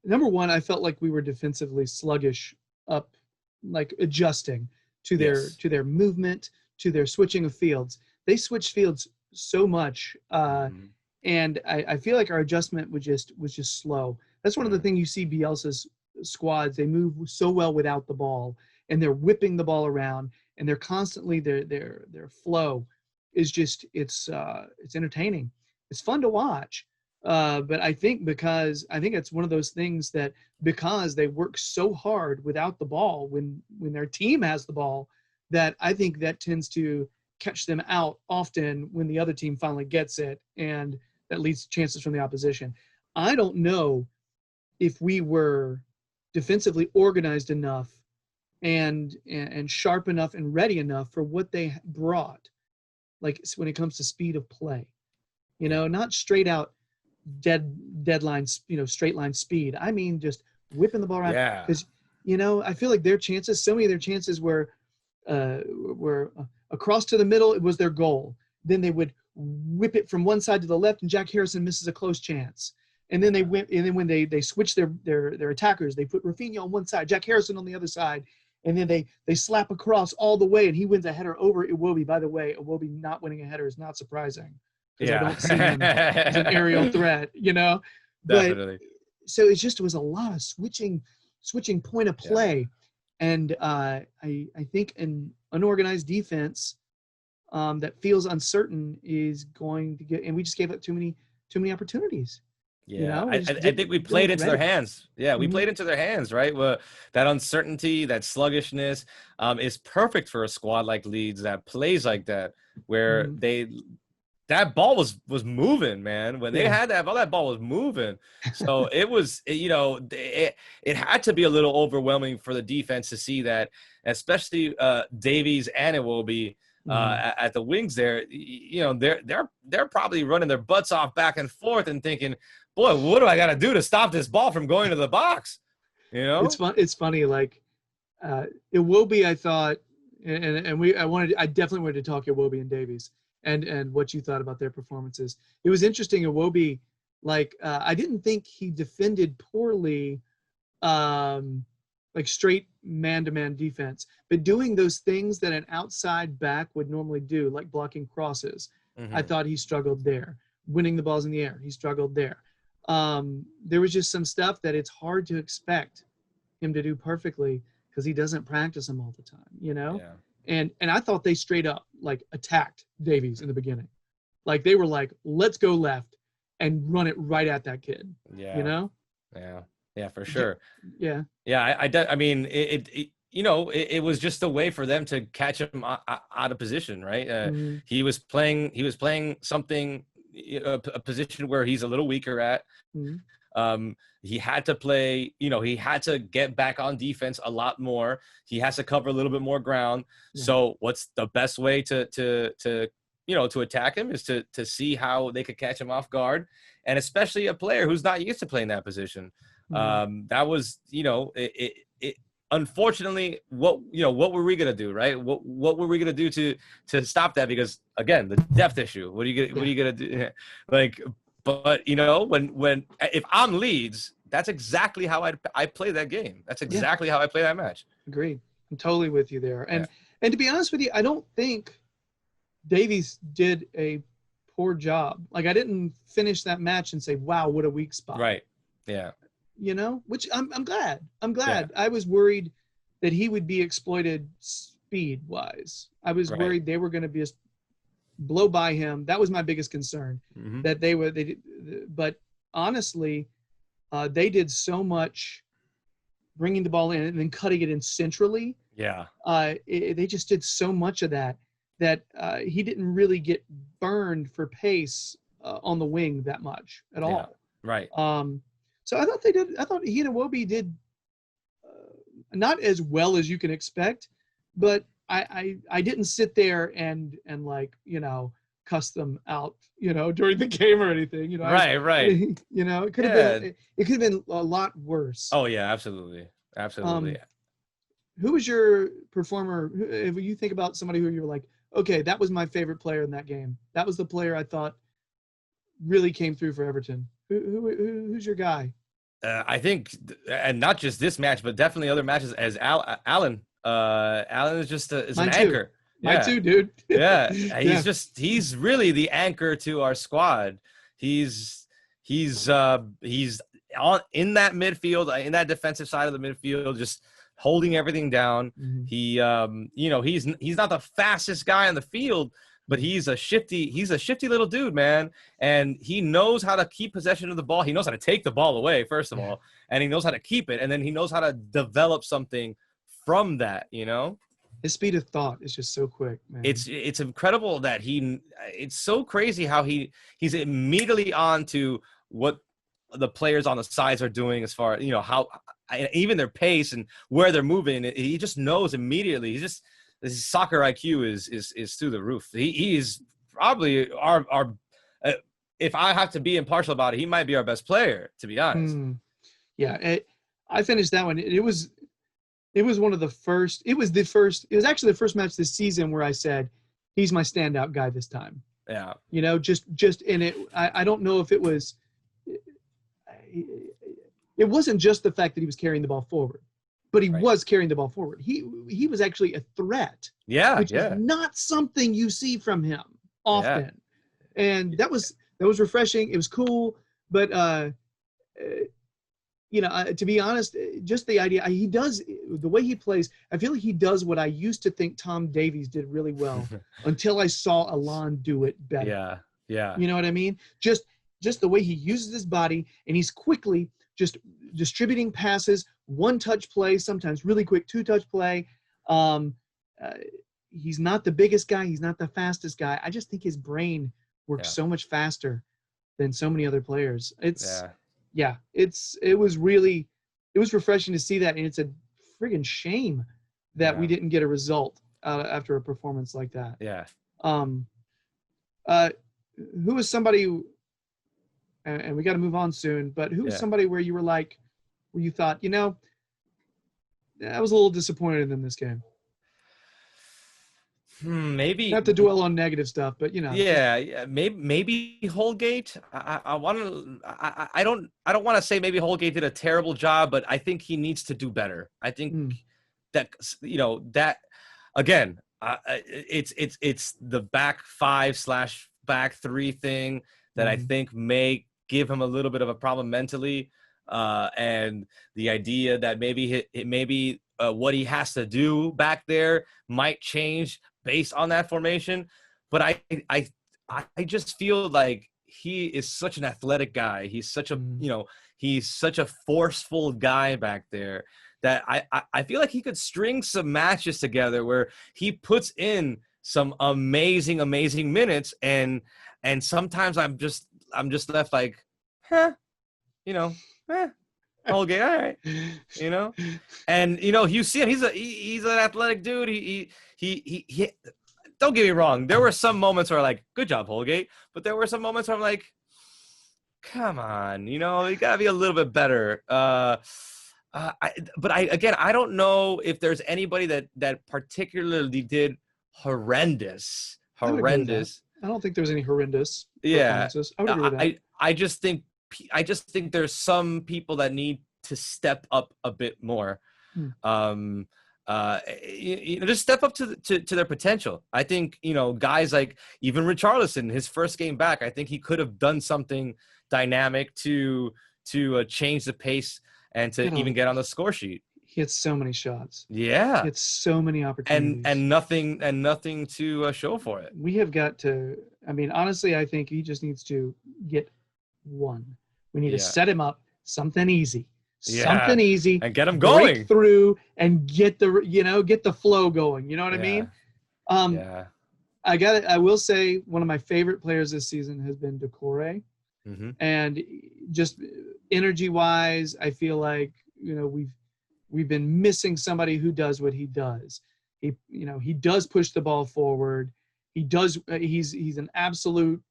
number one, I felt like we were defensively sluggish up, like adjusting to their movement, to their switching of fields. They switched fields so much, and I feel like our adjustment was just slow. That's one of the things you see Bielsa's squads. They move so well without the ball, and they're whipping the ball around, and they're constantly their flow is just it's entertaining. It's fun to watch. But I think it's one of those things that because they work so hard without the ball when their team has the ball, that I think that tends to catch them out often when the other team finally gets it, and that leads to chances from the opposition. I don't know if we were defensively organized enough and sharp enough and ready enough for what they brought, like when it comes to speed of play. Not straight out deadline, straight line speed. I mean, just whipping the ball around. Yeah. Because, I feel like so many of their chances were across to the middle. It was their goal. Then they would whip it from one side to the left, and Jack Harrison misses a close chance. And then when they switch their attackers, they put Rafinha on one side, Jack Harrison on the other side, and then they slap across all the way, and he wins a header over Iwobi. By the way, Iwobi not winning a header is not surprising, because I don't see him as an aerial threat, But, definitely. So it was a lot of switching point of play. And I think an unorganized defense that feels uncertain is going to get, and we just gave up too many opportunities. Yeah, I think we played into their hands. Yeah, we played into their hands, right? Well, that uncertainty, that sluggishness is perfect for a squad like Leeds that plays like that, where that ball was moving, man. When they had that ball was moving. So it was, it had to be a little overwhelming for the defense to see that, especially Davies and Iwobi at the wings there. They're probably running their butts off back and forth and thinking, boy, what do I got to do to stop this ball from going to the box? It's funny. Like Iwobi, I thought, I definitely wanted to talk Iwobi and Davies and what you thought about their performances. It was interesting. Iwobi, I didn't think he defended poorly, like straight man-to-man defense, but doing those things that an outside back would normally do, like blocking crosses. I thought he struggled there. Winning the balls in the air, he struggled there. There was just some stuff that it's hard to expect him to do perfectly because he doesn't practice them all the time, Yeah. And I thought they straight up attacked Davies in the beginning. Like they were like, let's go left and run it right at that kid. Yeah. Yeah, for sure. Yeah. Yeah, I mean, it was just a way for them to catch him out of position, right? He was playing something, a position where he's a little weaker at. He had to play, he had to get back on defense a lot more. He has to cover a little bit more ground. So what's the best way to attack him is to see how they could catch him off guard, and especially a player who's not used to playing that position. That was, unfortunately, what were we gonna do, right? What were we gonna do to stop that? Because again, the depth issue. What are you gonna do? But when if I'm Leeds, that's exactly how I play that game. That's exactly how I play that match. Agreed. I'm totally with you there. And to be honest with you, I don't think Davies did a poor job. Like I didn't finish that match and say, "Wow, what a weak spot." Right. Yeah. Which I'm glad. Yeah. I was worried that he would be exploited speed-wise. I was worried they were going to be just blow by him. That was my biggest concern. That but honestly, they did so much bringing the ball in and then cutting it in centrally. Yeah. They just did so much of that he didn't really get burned for pace on the wing that much at all. Right. So I thought he and Iwobi did not as well as you can expect, but I didn't sit there and cuss them out, during the game or anything, Right. It could have been a lot worse. Oh yeah, absolutely. Who was your performer? If you think about somebody who you're like, okay, that was my favorite player in that game. That was the player I thought really came through for Everton. Who's your guy? I think, and not just this match, but definitely other matches. As Alan is just an anchor. Mine too, dude. Yeah, he's really the anchor to our squad. He's on in that midfield, in that defensive side of the midfield, just holding everything down. He he's not the fastest guy on the field, but he's a shifty little dude, man. And he knows how to keep possession of the ball. He knows how to take the ball away, first of all, and he knows how to keep it. And then he knows how to develop something from that, you know? His speed of thought is just so quick, man. It's incredible that it's so crazy how he's immediately on to what the players on the sides are doing as far, you know, how even their pace and where they're moving. He just knows immediately. His soccer IQ is through the roof. He's probably our if I have to be impartial about it, he might be our best player, to be honest. Yeah, I finished that one. It was one of the first. It was actually the first match this season where I said he's my standout guy this time. Yeah. You know, just in it. I don't know if it was. It wasn't just the fact that he was carrying the ball forward, but he was carrying the ball forward. He was actually a threat. Yeah, which is not something you see from him often, and that was refreshing. It was cool, but you know, to be honest, just the idea the way he plays, I feel like he does what I used to think Tom Davies did really well until I saw Alon do it better. Yeah. You know what I mean? Just the way he uses his body, and he's quickly just distributing passes, one-touch play, sometimes really quick two-touch play. He's not the biggest guy. He's not the fastest guy. I just think his brain works so much faster than so many other players. It was refreshing to see that, and it's a friggin' shame that we didn't get a result after a performance like that. Yeah. Who is somebody, and we got to move on soon, but who was somebody where you thought, you know, I was a little disappointed in this game? Maybe not to dwell on negative stuff, but you know. Maybe Holgate. I don't want to say maybe Holgate did a terrible job, but I think he needs to do better. I think that, you know, that again, it's the back 5/back 3 thing that I think may give him a little bit of a problem mentally, and the idea that maybe what he has to do back there might change based on that formation. But I just feel like he is such an athletic guy. He's such a he's such a forceful guy back there that I feel like he could string some matches together where he puts in some amazing minutes, and sometimes I'm just left like, you know, Holgate, all right, you know. And you know, you see him, he's an athletic dude. He don't get me wrong, there were some moments where like, good job, Holgate, but there were some moments where I'm like, come on, you know, you gotta be a little bit better. But I don't know if there's anybody that particularly did horrendous. I don't think there's any horrendous performances. I would agree with that. I just think there's some people that need to step up a bit more. Just step up to their potential. I think, you know, guys like even Richarlison, his first game back, I think he could have done something dynamic to change the pace and to even get on the score sheet. He had so many shots. Yeah. He had so many opportunities. And nothing to show for it. We have got to, I mean, honestly, I think he just needs to get one. We need to set him up something easy. Something easy. And get him going. Break through and get the flow going. You know what I mean? I will say one of my favorite players this season has been Decore. And just energy-wise, I feel like, you know, we've been missing somebody who does what he does. He does push the ball forward. He's an absolute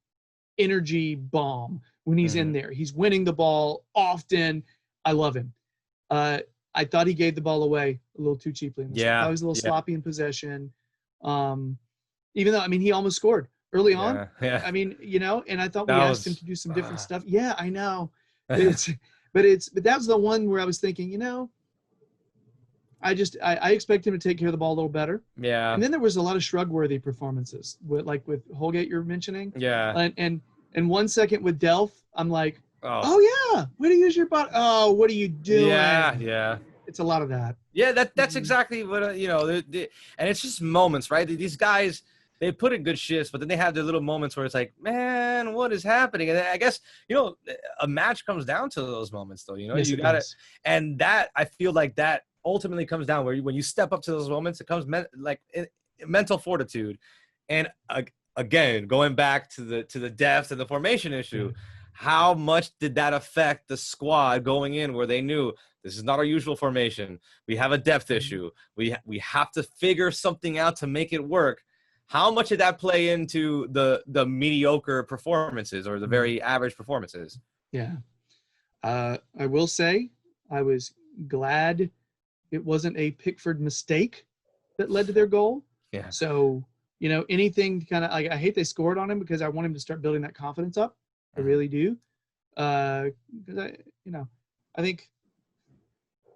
energy bomb when he's in there. He's winning the ball often. I love him. I thought he gave the ball away a little too cheaply. I thought he was a little sloppy in possession. Even though, I mean, he almost scored early on. I mean, you know, and I thought we asked him to do some different stuff. Yeah, I know. But that was the one where I was thinking, you know, I expect him to take care of the ball a little better. Yeah. And then there was a lot of shrug-worthy performances, with Holgate you're mentioning. Yeah. And 1 second with Delph, I'm like, oh yeah, way to use your body. Oh, what are you doing? Yeah. It's a lot of that. Yeah, that's exactly what you know. And it's just moments, right? These guys, they put in good shifts, but then they have their little moments where it's like, man, what is happening? And I guess, a match comes down to those moments, though. Yes, You it got it. does. And that, I feel like that ultimately comes down where when you step up to those moments, it comes mental fortitude. And again, going back to the depth and the formation issue, how much did that affect the squad going in where they knew this is not our usual formation? We have a depth issue. We have to figure something out to make it work. How much did that play into the mediocre performances or the very average performances? Yeah. I will say I was glad it wasn't a Pickford mistake that led to their goal. Yeah. So, anything kind of like, I hate they scored on him because I want him to start building that confidence up. I really do. Because I think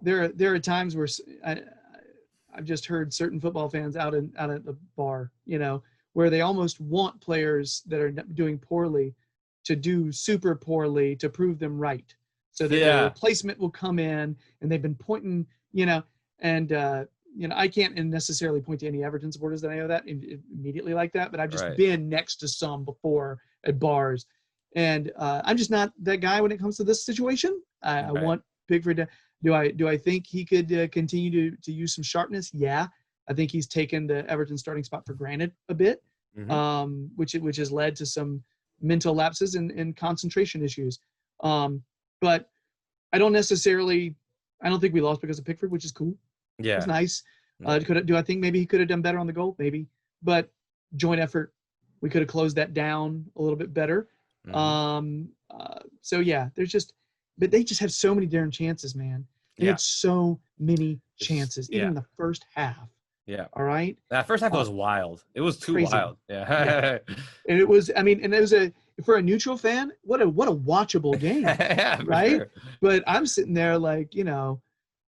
there are times where I've just heard certain football fans out at the bar, where they almost want players that are doing poorly to do super poorly to prove them right. So that their replacement will come in, and they've been pointing, I can't necessarily point to any Everton supporters that I know that immediately like that, but I've just been next to some before at bars. And I'm just not that guy when it comes to this situation. I want Pickford to. Do I think he could continue to use some sharpness? Yeah, I think he's taken the Everton starting spot for granted a bit, which has led to some mental lapses and concentration issues. But I don't think we lost because of Pickford, which is cool. Yeah, it's nice. Do I think maybe he could have done better on the goal? Maybe, but joint effort, we could have closed that down a little bit better. So yeah, but they just have so many darn chances, man. They had so many chances, even in the first half. Yeah. All right. That first half was wild. It was too crazy. Wild. Yeah. And it was, for a neutral fan, what a watchable game. Right. Sure. But I'm sitting there like,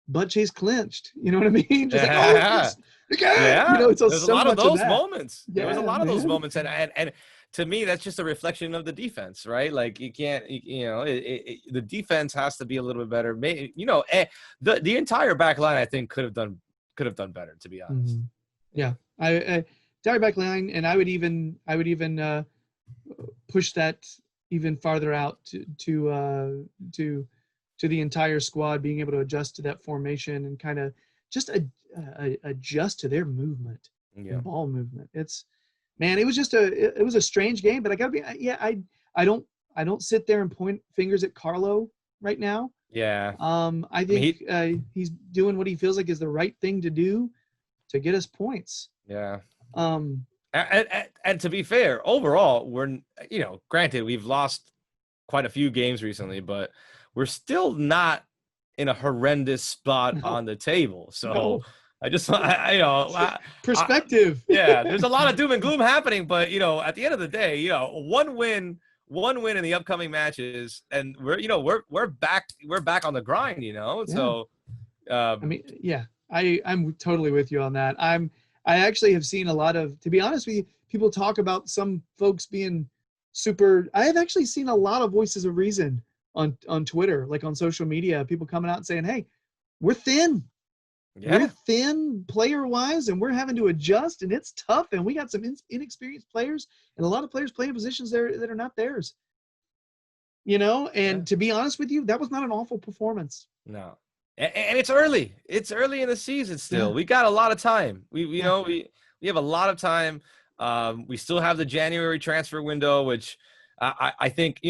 butt cheeks clenched. You know what I mean? Just like, it's there's a lot of those moments. There was a lot of those moments. And to me, that's just a reflection of the defense, right? Like you can't, the defense has to be a little bit better. The entire back line, I think, could have done better, to be honest. Mm-hmm. Yeah, entire back line, and I would even push that even farther out to the entire squad being able to adjust to that formation and kind of just adjust to their movement, and ball movement. It was a strange game, but I gotta be, I don't sit there and point fingers at Carlo right now. Yeah. I think he's doing what he feels like is the right thing to do to get us points. Yeah. And to be fair, overall, we're, granted, we've lost quite a few games recently, but we're still not in a horrendous spot on the table. So I just, perspective. There's a lot of doom and gloom happening, but at the end of the day, one win in the upcoming matches, and we're back on the grind. So I'm totally with you on that. I actually have seen a lot of, to be honest with you, people talk about some folks being super. I have actually seen a lot of voices of reason on Twitter, like on social media, people coming out and saying, hey, we're thin. We're thin player-wise, and we're having to adjust, and it's tough, and we got some inexperienced players and a lot of players playing positions there that are not theirs. To be honest with you, that was not an awful performance. No. And it's early. It's early in the season still. Yeah. We got a lot of time. We have a lot of time. We still have the January transfer window, which I think,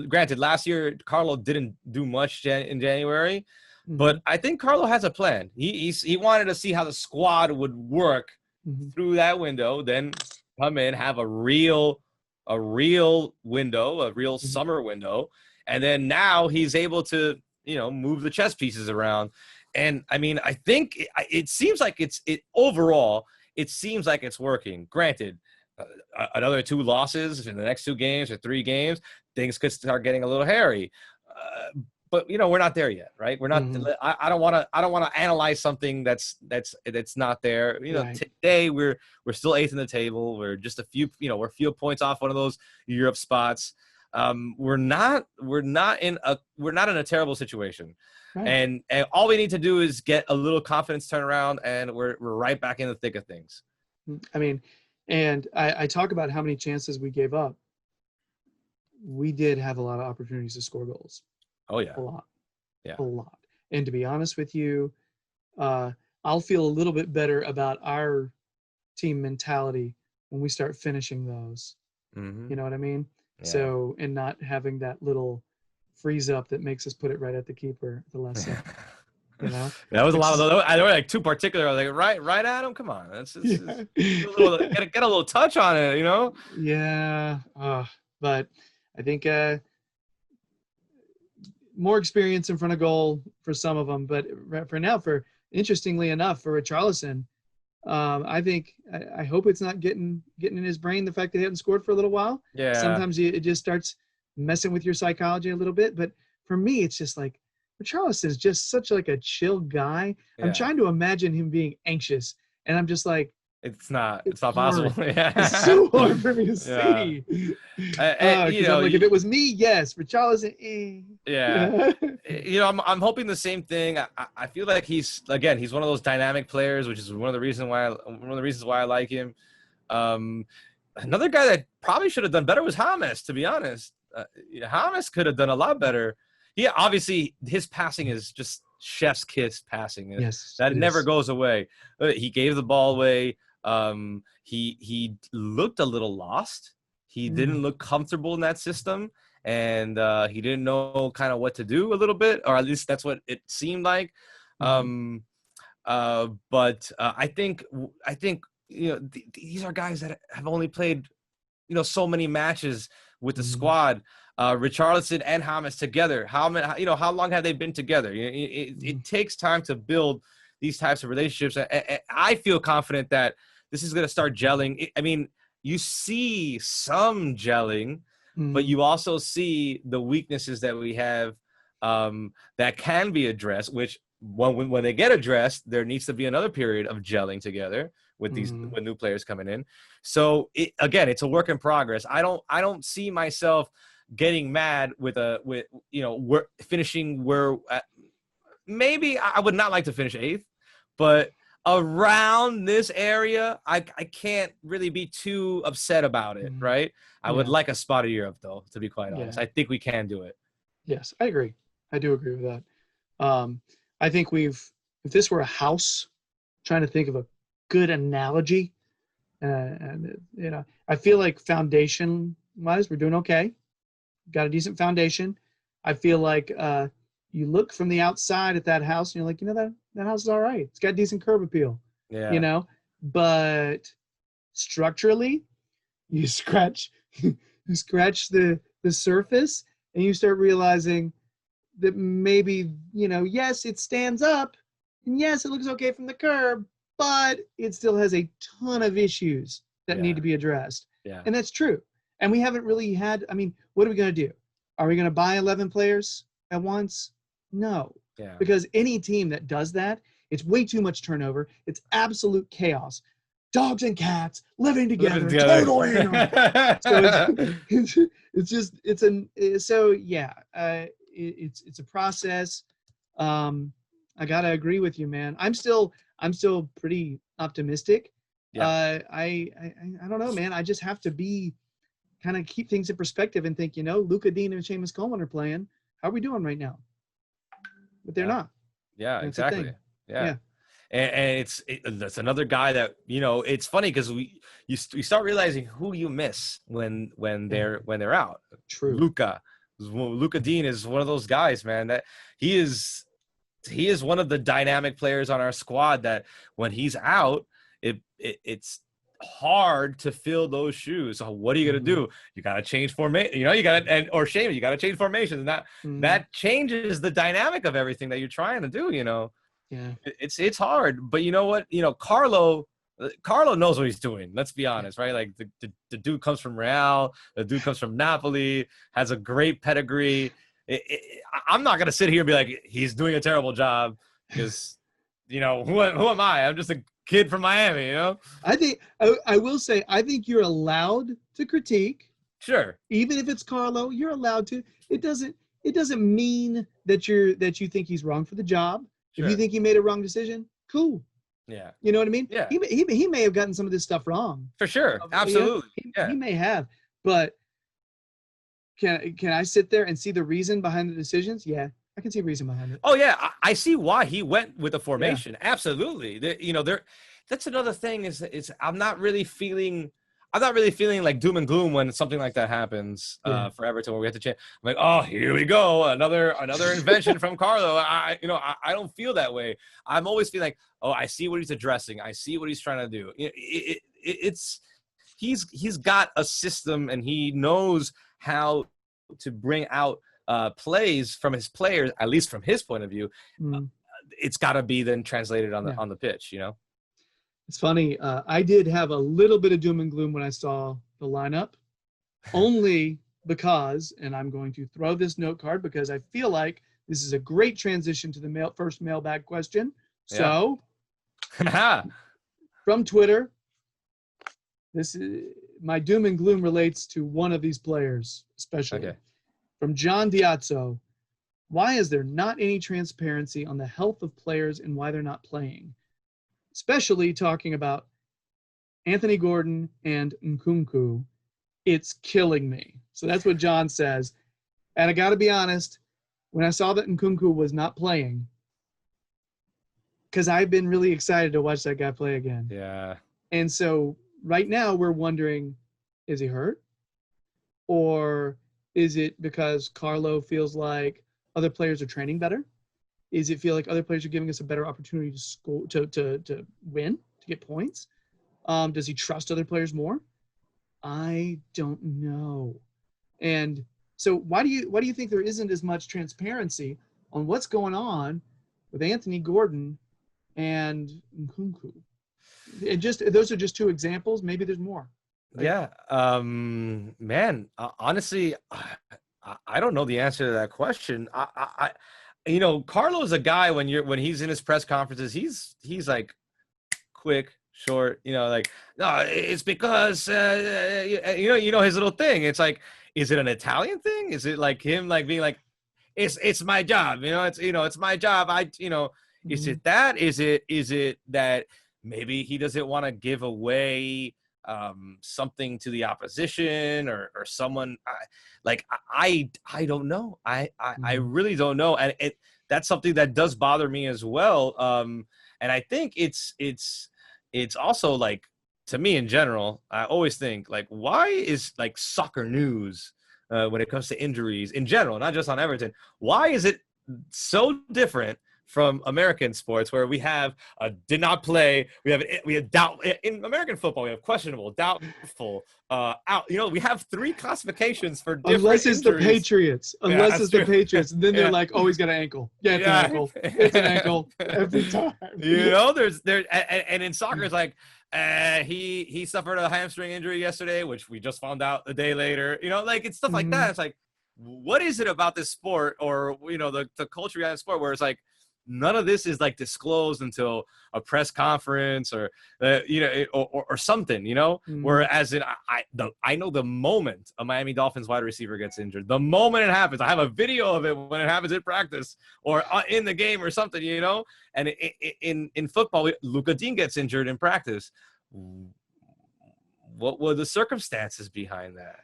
granted, last year Carlo didn't do much in January, but I think Carlo has a plan. He wanted to see how the squad would work through that window, then come in, have a real window, a real summer window, and then now he's able to move the chess pieces around. And I think it seems like overall it seems like it's working. Granted, another 2 losses in the next 2 games or 3 games, things could start getting a little hairy. But we're not there yet, right? We're not. I don't want to analyze something that's not there. Right. Today we're still 8th in the table. We're just a few points off one of those Europe spots. We're not in a terrible situation, right. And all we need to do is get a little confidence turnaround, and we're right back in the thick of things. And I talk about how many chances we gave up. We did have a lot of opportunities to score goals. Oh yeah. A lot. Yeah. A lot. And to be honest with you, I'll feel a little bit better about our team mentality when we start finishing those. Mm-hmm. You know what I mean? Yeah. So, and not having that little freeze up that makes us put it right at the keeper at the last second. You know, that was a it's lot of just, those. I know, like two particular. I was like, right at him. Come on, that's yeah. get a little touch on it, you know. Yeah, but I think more experience in front of goal for some of them. But for now, for interestingly enough, for Richarlison, I think I hope it's not getting in his brain the fact that he hadn't scored for a little while. Yeah. Sometimes it just starts messing with your psychology a little bit. But for me, it's just like Richarlison is just such like a chill guy. Yeah. I'm trying to imagine him being anxious, and I'm just like, it's not hard. possible. Yeah. It's so hard for me to see. Because I'm like, if it was me, yes. Richarlison, yeah. You know, I'm hoping the same thing. I feel like he's one of those dynamic players, which is one of the reasons why I like him. Another guy that probably should have done better was James, to be honest. James could have done a lot better. Yeah, obviously his passing is just chef's kiss passing. Yes, that never goes away. He gave the ball away. He looked a little lost. He didn't look comfortable in that system, and he didn't know kind of what to do a little bit, or at least that's what it seemed like. But I think you know these are guys that have only played so many matches with the squad. Richarlison and James together. How long have they been together? It takes time to build these types of relationships. I feel confident that this is going to start gelling. I mean, you see some gelling, but you also see the weaknesses that we have that can be addressed, which when they get addressed, there needs to be another period of gelling together with with new players coming in. So it's a work in progress. I don't see myself getting mad we're finishing where maybe I would not like to finish 8th, but around this area, I can't really be too upset about it, right? I would like a spot of Europe, though, to be quite honest. I think we can do it. Yes, I agree. I do agree with that. I think if this were a house, trying to think of a good analogy, and I feel like foundation-wise, we're doing okay. Got a decent foundation. I feel like you look from the outside at that house and you're like, that house is all right. It's got decent curb appeal. Yeah. But structurally, you scratch the surface and you start realizing that maybe, yes, it stands up and yes, it looks okay from the curb, but it still has a ton of issues that need to be addressed. Yeah. And that's true. And we haven't really had, what are we going to do? Are we going to buy 11 players at once? No. Yeah. Because any team that does that, it's way too much turnover. It's absolute chaos. Dogs and cats living together. Total anarchy. So it's a process. I got to agree with you, man. I'm still pretty optimistic. Yeah. I don't know, man. I just have to kind of keep things in perspective and think, Luka Dean and Seamus Coleman are playing. How are we doing right now? But they're not. Yeah, That's exactly. Yeah. And that's another guy that, it's funny because you start realizing who you miss when they're out. True. Luka Dean is one of those guys, man, that he is one of the dynamic players on our squad that when he's out, it's hard to fill those shoes. So what are you going to do? You got to change formation, you got to change formations, and that changes the dynamic of everything that you're trying to do, Yeah. It's hard, but you know what? Carlo knows what he's doing. Let's be honest, right? Like the dude comes from Real, the dude comes from Napoli, has a great pedigree. I'm not going to sit here and be like, he's doing a terrible job because, who am I? I'm just a kid from Miami, I think I will say I think you're allowed to critique. Sure. Even if it's Carlo, you're allowed to. It doesn't mean that you think he's wrong for the job. Sure. If you think he made a wrong decision, cool. Yeah. You know what I mean? Yeah. He may have gotten some of this stuff wrong. For sure. Absolutely. He may have, but can I sit there and see the reason behind the decisions? Yeah, I can see a reason behind it. Oh yeah, I see why he went with the Yeah. formation. Absolutely. That's another thing is I'm not really feeling like doom and gloom when something like that happens for Everton where we have to change. I'm like, oh, here we go, another invention from Carlo. I don't feel that way. I'm always feeling like, oh, I see what he's addressing. I see what he's trying to do. He's got a system and he knows how to bring out plays from his players, at least from his point of view. It's got to be then translated on the pitch, It's funny. I did have a little bit of doom and gloom when I saw the lineup, only because, and I'm going to throw this note card because I feel like this is a great transition to the first mailbag question. So, from Twitter, this is my doom and gloom relates to one of these players, especially. Okay. From John Diazzo, why is there not any transparency on the health of players and why they're not playing? Especially talking about Anthony Gordon and Nkunku. It's killing me. So that's what John says. And I got to be honest, when I saw that Nkunku was not playing, because I've been really excited to watch that guy play again. Yeah. And so right now we're wondering, is he hurt? Or is it because Carlo feels like other players are training better? Is it feel like other players are giving us a better opportunity to score, to win, to get points? Does he trust other players more? I don't know. And so why do you think there isn't as much transparency on what's going on with Anthony Gordon and Nkunku? Those are just two examples. Maybe there's more. Yeah. Man, honestly, I don't know the answer to that question. Carlo's a guy when he's in his press conferences, he's like quick, short, like, no, it's because his little thing. It's like, is it an Italian thing? Is it like him like being like, it's my job, it's my job. Is it that? Is it that maybe he doesn't want to give away something to the opposition or someone? I don't know. I really don't know. And that's something that does bother me as well. And I think it's also like, to me in general, I always think like, why is like soccer news when it comes to injuries in general, not just on Everton, why is it so different from American sports where we have did not play, we have doubt in American football, we have questionable, doubtful, out. We have 3 classifications for different unless it's injuries. The Patriots. Unless it's true. the Patriots, and then they're like, "Oh, he's got an ankle." Yeah, it's an ankle. It's an ankle every time. There's and in soccer it's like he suffered a hamstring injury yesterday, which we just found out a day later. Like it's stuff like that. It's like, what is it about this sport or the culture behind the sport where it's like, none of this is like disclosed until a press conference or or something, whereas I know the moment a Miami Dolphins wide receiver gets injured, the moment it happens, I have a video of it when it happens in practice or in the game or something, and in football, Luka Dean gets injured in practice. What were the circumstances behind that?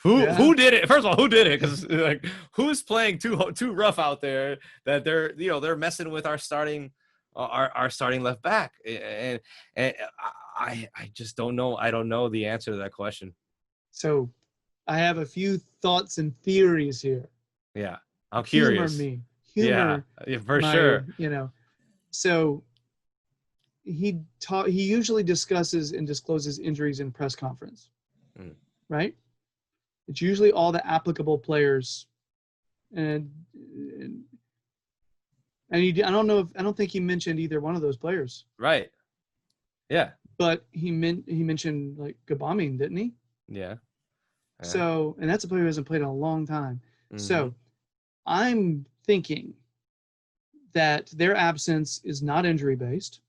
Who did it? First of all, who did it? Because like, who's playing too rough out there that they're messing with our starting left back, and I just don't know. I don't know the answer to that question. So, I have a few thoughts and theories here. Yeah, I'm curious. Humor yeah, for sure. So he usually discusses and discloses injuries in press conference, right? It's usually all the applicable players, and I don't think he mentioned either one of those players. Right. Yeah. But he mentioned like Gabami, didn't he? Yeah. So, and that's a player who hasn't played in a long time. So, I'm thinking that their absence is not injury based.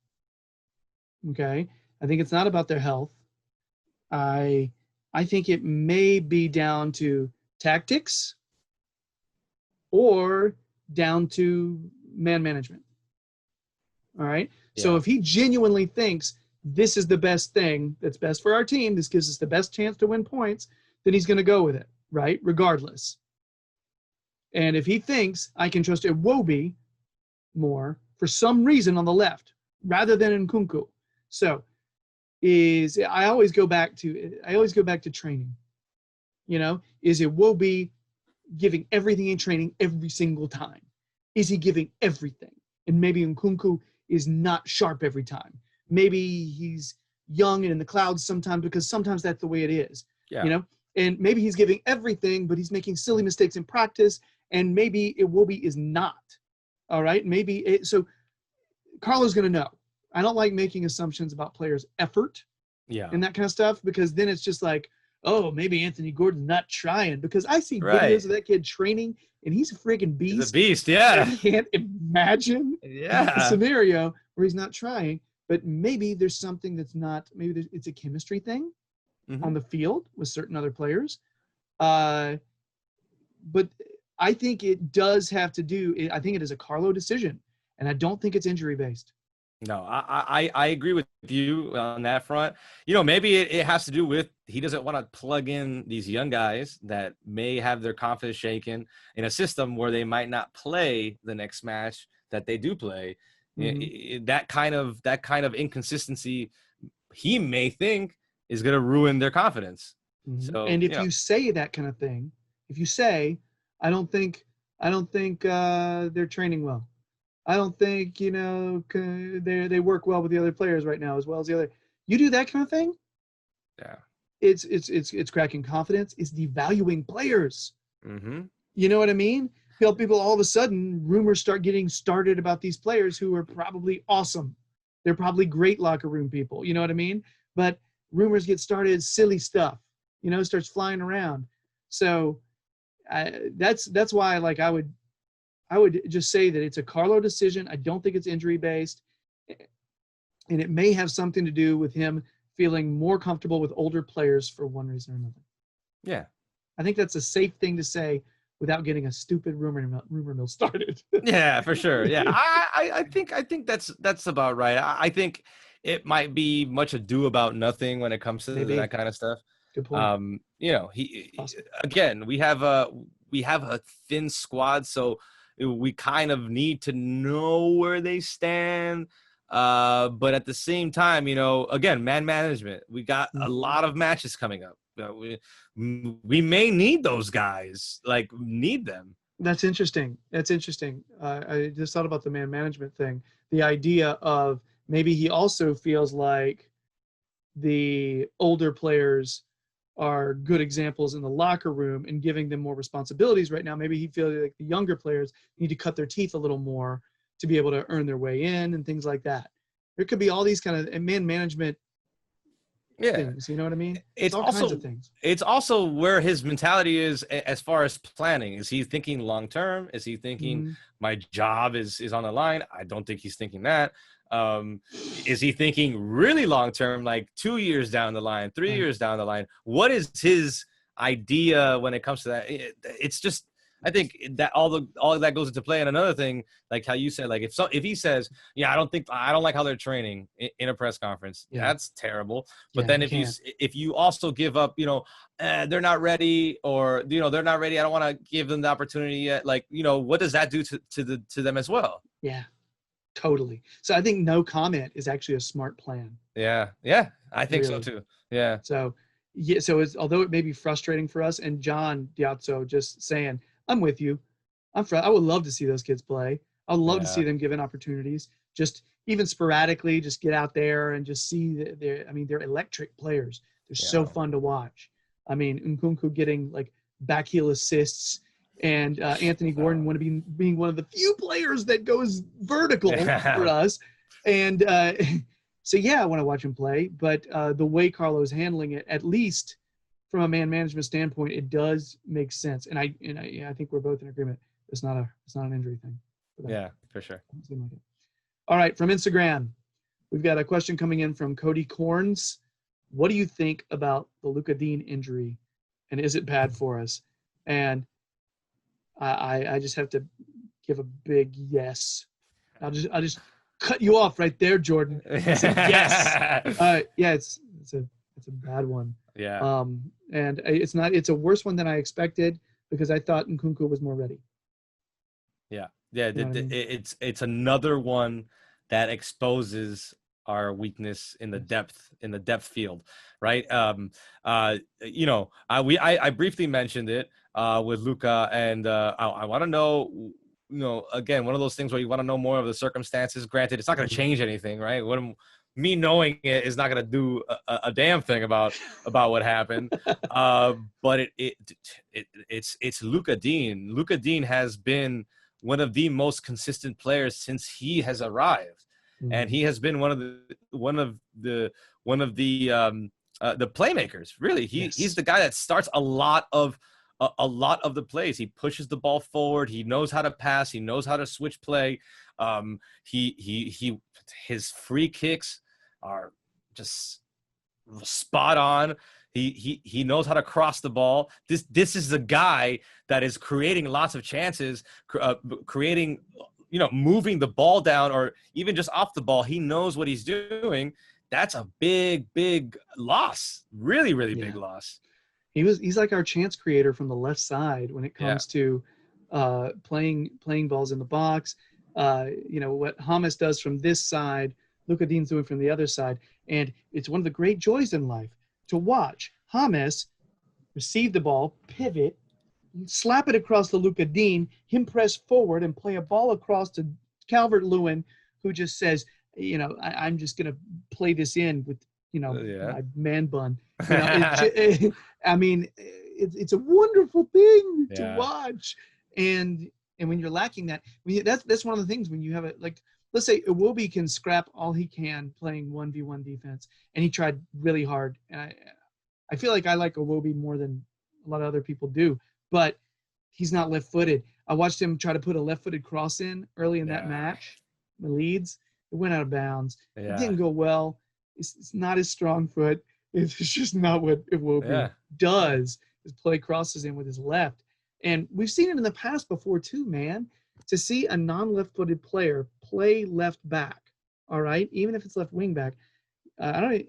Okay, I think it's not about their health. I think it may be down to tactics or down to man management. All right. So Yeah. if he genuinely thinks this is the best thing that's best for our team, this gives us the best chance to win points, then he's going to go with it, right? Regardless. And if he thinks I can trust Iwobi more for some reason on the left rather than Nkunku, so I always go back to training. Is Iwobi giving everything in training every single time? Is he giving everything? And maybe Nkunku is not sharp every time. Maybe he's young and in the clouds sometimes because sometimes that's the way it is. Yeah. And maybe he's giving everything, but he's making silly mistakes in practice. And maybe Iwobi is not. All right. So Carlo's going to know. I don't like making assumptions about players' effort Yeah. and that kind of stuff, because then it's just like, oh, maybe Anthony Gordon's not trying, because I see Right. videos of that kid training and he's a freaking beast. He's a beast. Yeah. I can't imagine a scenario where he's not trying, but maybe there's something that's not, it's a chemistry thing on the field with certain other players. But I think it does have to do, I think it is a Carlo decision, and I don't think it's injury based. No, I agree with you on that front. Maybe it has to do with he doesn't want to plug in these young guys that may have their confidence shaken in a system where they might not play the next match that they do play. That kind of inconsistency, he may think, is going to ruin their confidence. So, and if you say that kind of thing, if you say, I don't think they're training well, I don't think they work well with the other players right now as well as the other. You do that kind of thing. Yeah, it's cracking confidence. It's devaluing players. You know what I mean? People all of a sudden, rumors start getting started about these players who are probably awesome. They're probably great locker room people. You know what I mean? But rumors get started, silly stuff. Starts flying around. So that's why, like, I would just say that it's a Carlo decision. I don't think it's injury based, and it may have something to do with him feeling more comfortable with older players for one reason or another. Yeah, I think that's a safe thing to say without getting a stupid rumor mill started. Yeah, for sure. Yeah, I think that's about right. I think it might be much ado about nothing when it comes to Maybe. that kind of stuff. Good point. Again, we have a thin squad, so we kind of need to know where they stand. But at the same time, again, man management. We got a lot of matches coming up. We may need those guys. Like, need them. That's interesting. I just thought about the man management thing. The idea of maybe he also feels like the older players are good examples in the locker room and giving them more responsibilities right now. Maybe he feels like the younger players need to cut their teeth a little more to be able to earn their way in and things like that. There could be all these kind of man management things. You know what I mean? It's all also kinds of things. It's also where his mentality is as far as planning. Is he thinking long term? Is he thinking my job is on the line? I don't think he's thinking that. Is he thinking really long term, like 2 years down the line, 3 years down the line? What is his idea when it comes to that? It's just, I think that all of that goes into play. And another thing, like how you said, like if he says, I don't like how they're training in a press conference, that's terrible. But then if you also give up, they're not ready, or they're not ready, I don't want to give them the opportunity yet. Like, what does that do to them as well? Yeah. Totally. So I think no comment is actually a smart plan. Yeah, I think so too. Yeah. So it's, although it may be frustrating for us, and John Diazzo just saying, I'm with you. I would love to see those kids play. I would love to see them given opportunities. Just even sporadically, just get out there and just see they're electric players. They're so fun to watch. I mean, Nkunku getting like back heel assists, and Anthony Gordon being one of the few players that goes vertical for us. And so, I want to watch him play. But the way Carlo's handling it, at least from a man management standpoint, it does make sense. And I think we're both in agreement. It's not an injury thing. Yeah, for sure. Like it. All right, from Instagram, we've got a question coming in from Cody Corns. What do you think about the Luka Dean injury, and is it bad for us? And I just have to give a big yes. I'll just cut you off right there, Jordan. I said, yes. Yeah, it's a bad one. Yeah. And it's a worse one than I expected because I thought Nkunku was more ready. Yeah. You know what I mean? It's another one that exposes our weakness in the depth field, right? I briefly mentioned it with Luka, and I want to know, again, one of those things where you want to know more of the circumstances. Granted, it's not going to change anything, right? Me knowing it is not going to do a damn thing about what happened. But it's Luka Dean. Luka Dean has been one of the most consistent players since he has arrived, and he has been one of the playmakers. Really, he's the guy that starts a lot of the plays. He pushes the ball forward. He knows how to pass. He knows how to switch play. His free kicks are just spot on. He knows how to cross the ball. This is the guy that is creating lots of chances, creating, moving the ball down or even just off the ball. He knows what he's doing. That's a big loss. Really, really big loss. He's like our chance creator from the left side when it comes to playing balls in the box. What James does from this side, Luka Dean's doing from the other side. And it's one of the great joys in life to watch James receive the ball, pivot, slap it across to Luka Dean, him press forward and play a ball across to Calvert-Lewin, who just says, I'm just going to play this in with, my man bun. It's a wonderful thing to watch. And when you're lacking that, that's one of the things when you have it, like, let's say Iwobi can scrap all he can playing 1v1 defense, and he tried really hard. And I feel like I like Iwobi more than a lot of other people do, but he's not left-footed. I watched him try to put a left-footed cross in early in that match, the Leeds. It went out of bounds. It didn't go well. It's not his strong foot. It's just not what Iwobi does, is play crosses in with his left. And we've seen it in the past before too, man. To see a non-left-footed player play left back, all right, even if it's left wing back, I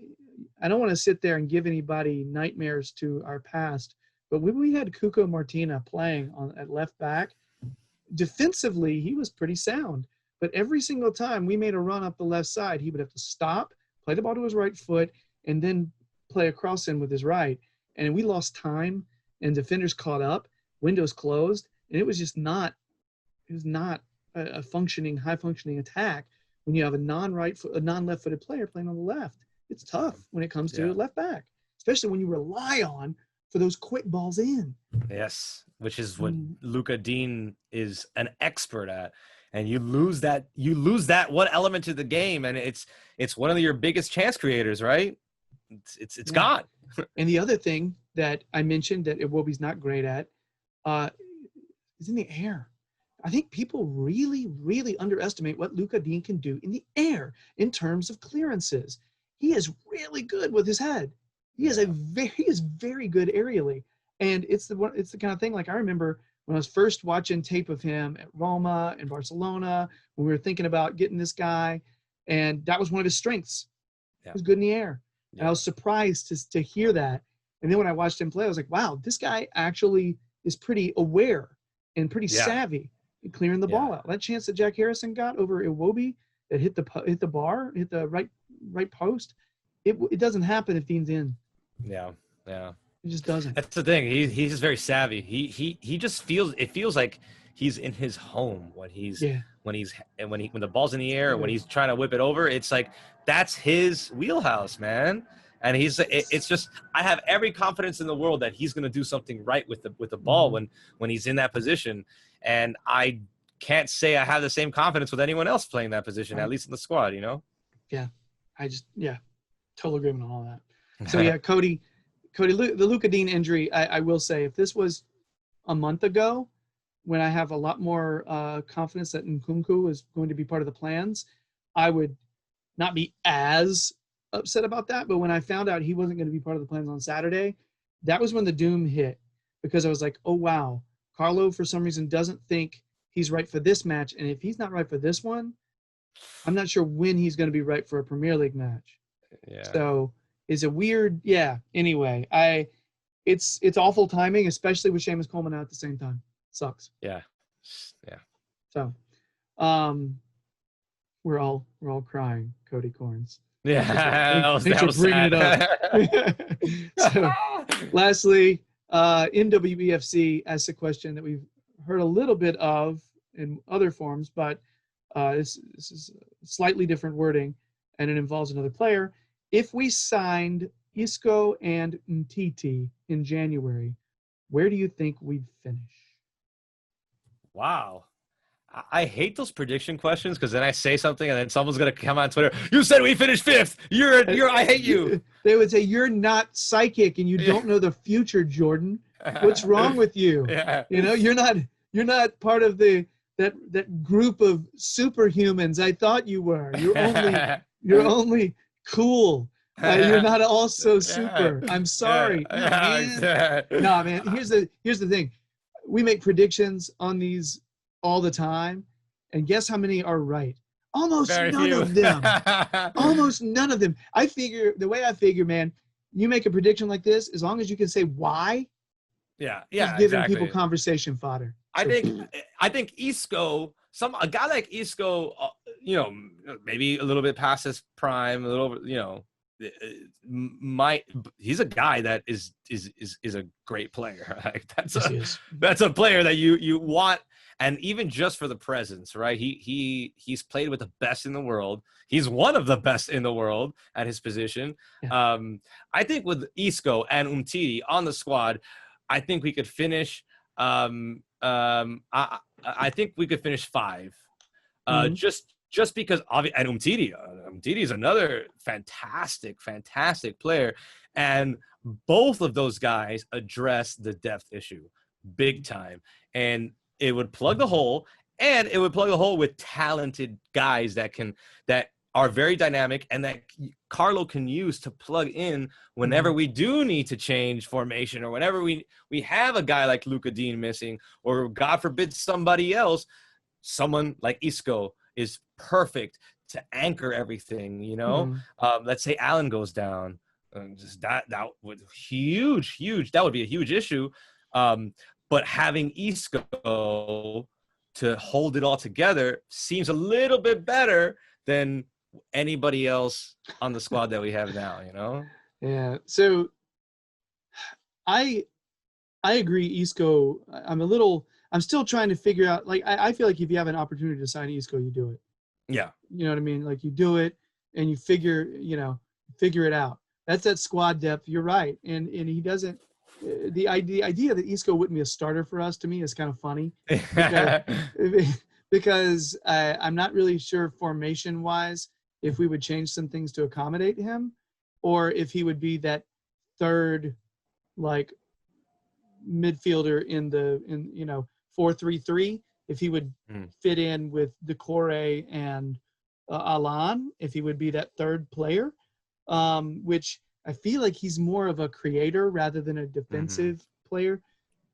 don't want to sit there and give anybody nightmares to our past, but when we had Cuco Martina playing at left back, defensively he was pretty sound. But every single time we made a run up the left side, he would have to stop, play the ball to his right foot, and then play a cross in with his right. And we lost time, and defenders caught up, windows closed, and it was just not. It was not a high-functioning attack when you have a non-left-footed player playing on the left. It's tough when it comes to left back, especially when you rely on for those quick balls in. Yes, which is what Luka Dean is an expert at. And you lose that one element to the game, and it's one of your biggest chance creators, right? It's gone. And the other thing that I mentioned that Iwobi's not great at is in the air. I think people really, really underestimate what Luka Dean can do in the air in terms of clearances. He is really good with his head. He is very good aerially, and it's the kind of thing, like I remember when I was first watching tape of him at Roma and Barcelona, when we were thinking about getting this guy, and that was one of his strengths. He was good in the air. And I was surprised to hear that. And then when I watched him play, I was like, wow, this guy actually is pretty aware and pretty savvy in clearing the ball out. That chance that Jack Harrison got over Iwobi that hit the bar, hit the right post, it doesn't happen if Dean's in. Yeah. It just doesn't. That's the thing. He's just very savvy. He just feels like he's in his home when the ball's in the air, when he's trying to whip it over. It's like that's his wheelhouse, man. And it's just, I have every confidence in the world that he's going to do something right with the ball when he's in that position. And I can't say I have the same confidence with anyone else playing that position, at least in the squad, Yeah. Total agreement on all that. So Cody, the Luka Dean injury, I will say, if this was a month ago, when I have a lot more confidence that Nkunku is going to be part of the plans, I would not be as upset about that. But when I found out he wasn't going to be part of the plans on Saturday, that was when the doom hit, because I was like, oh, wow, Carlo, for some reason, doesn't think he's right for this match. And if he's not right for this one, I'm not sure when he's going to be right for a Premier League match. Yeah. So is a weird, yeah. Anyway, it's awful timing, especially with Seamus Coleman out at the same time. Sucks. Yeah. Yeah. So, we're all crying, Cody Corns. Yeah. Thanks for bringing it up. So, lastly, NWBFC asks a question that we've heard a little bit of in other forms, but this is slightly different wording, and it involves another player. If we signed Isco and Umtiti in January, where do you think we'd finish? Wow. I hate those prediction questions because then I say something and then someone's gonna come on Twitter. You said we finished 5th. I hate you. They would say you're not psychic and you don't know the future, Jordan. What's wrong with you? Yeah. You know, you're not part of that group of superhumans I thought you were. You're only cool. You're not also super. I'm sorry. No, man. Here's the thing. We make predictions on these all the time, and guess how many are right? Almost none of them. Almost none of them. The way I figure, man, you make a prediction like this, as long as you can say why. Yeah, giving exactly. People conversation fodder. I think Isco, a guy like Isco, maybe a little bit past his prime, a little, he's a guy that is a great player. Right? That's a player that you want, and even just for the presence, right? He's played with the best in the world. He's one of the best in the world at his position. Yeah. I think with Isco and Umtiti on the squad, I think we could finish. I think we could finish 5. Just because, and Umtiti is another fantastic player, and both of those guys address the depth issue big time, and it would plug the hole, with talented guys that are very dynamic and that Carlo can use to plug in whenever we do need to change formation, or whenever we have a guy like Luka Dean missing, or God forbid somebody else. Someone like Isco is perfect to anchor everything, let's say Allen goes down, just that would huge that would be a huge issue, but having Isco to hold it all together seems a little bit better than anybody else on the squad that we have now. Yeah, so I agree. Isco, I'm still trying to figure out, like, I feel like if you have an opportunity to sign Isco, you do it. Yeah. You know what I mean? Like, you do it and you figure it out. That's that squad depth. You're right. And he doesn't, the idea that Isco wouldn't be a starter for us, to me, is kind of funny. Because I'm not really sure formation wise if we would change some things to accommodate him, or if he would be that third, like, midfielder in 4-3-3, if he would fit in with Decore and Alan, if he would be that third player, which I feel like he's more of a creator rather than a defensive player.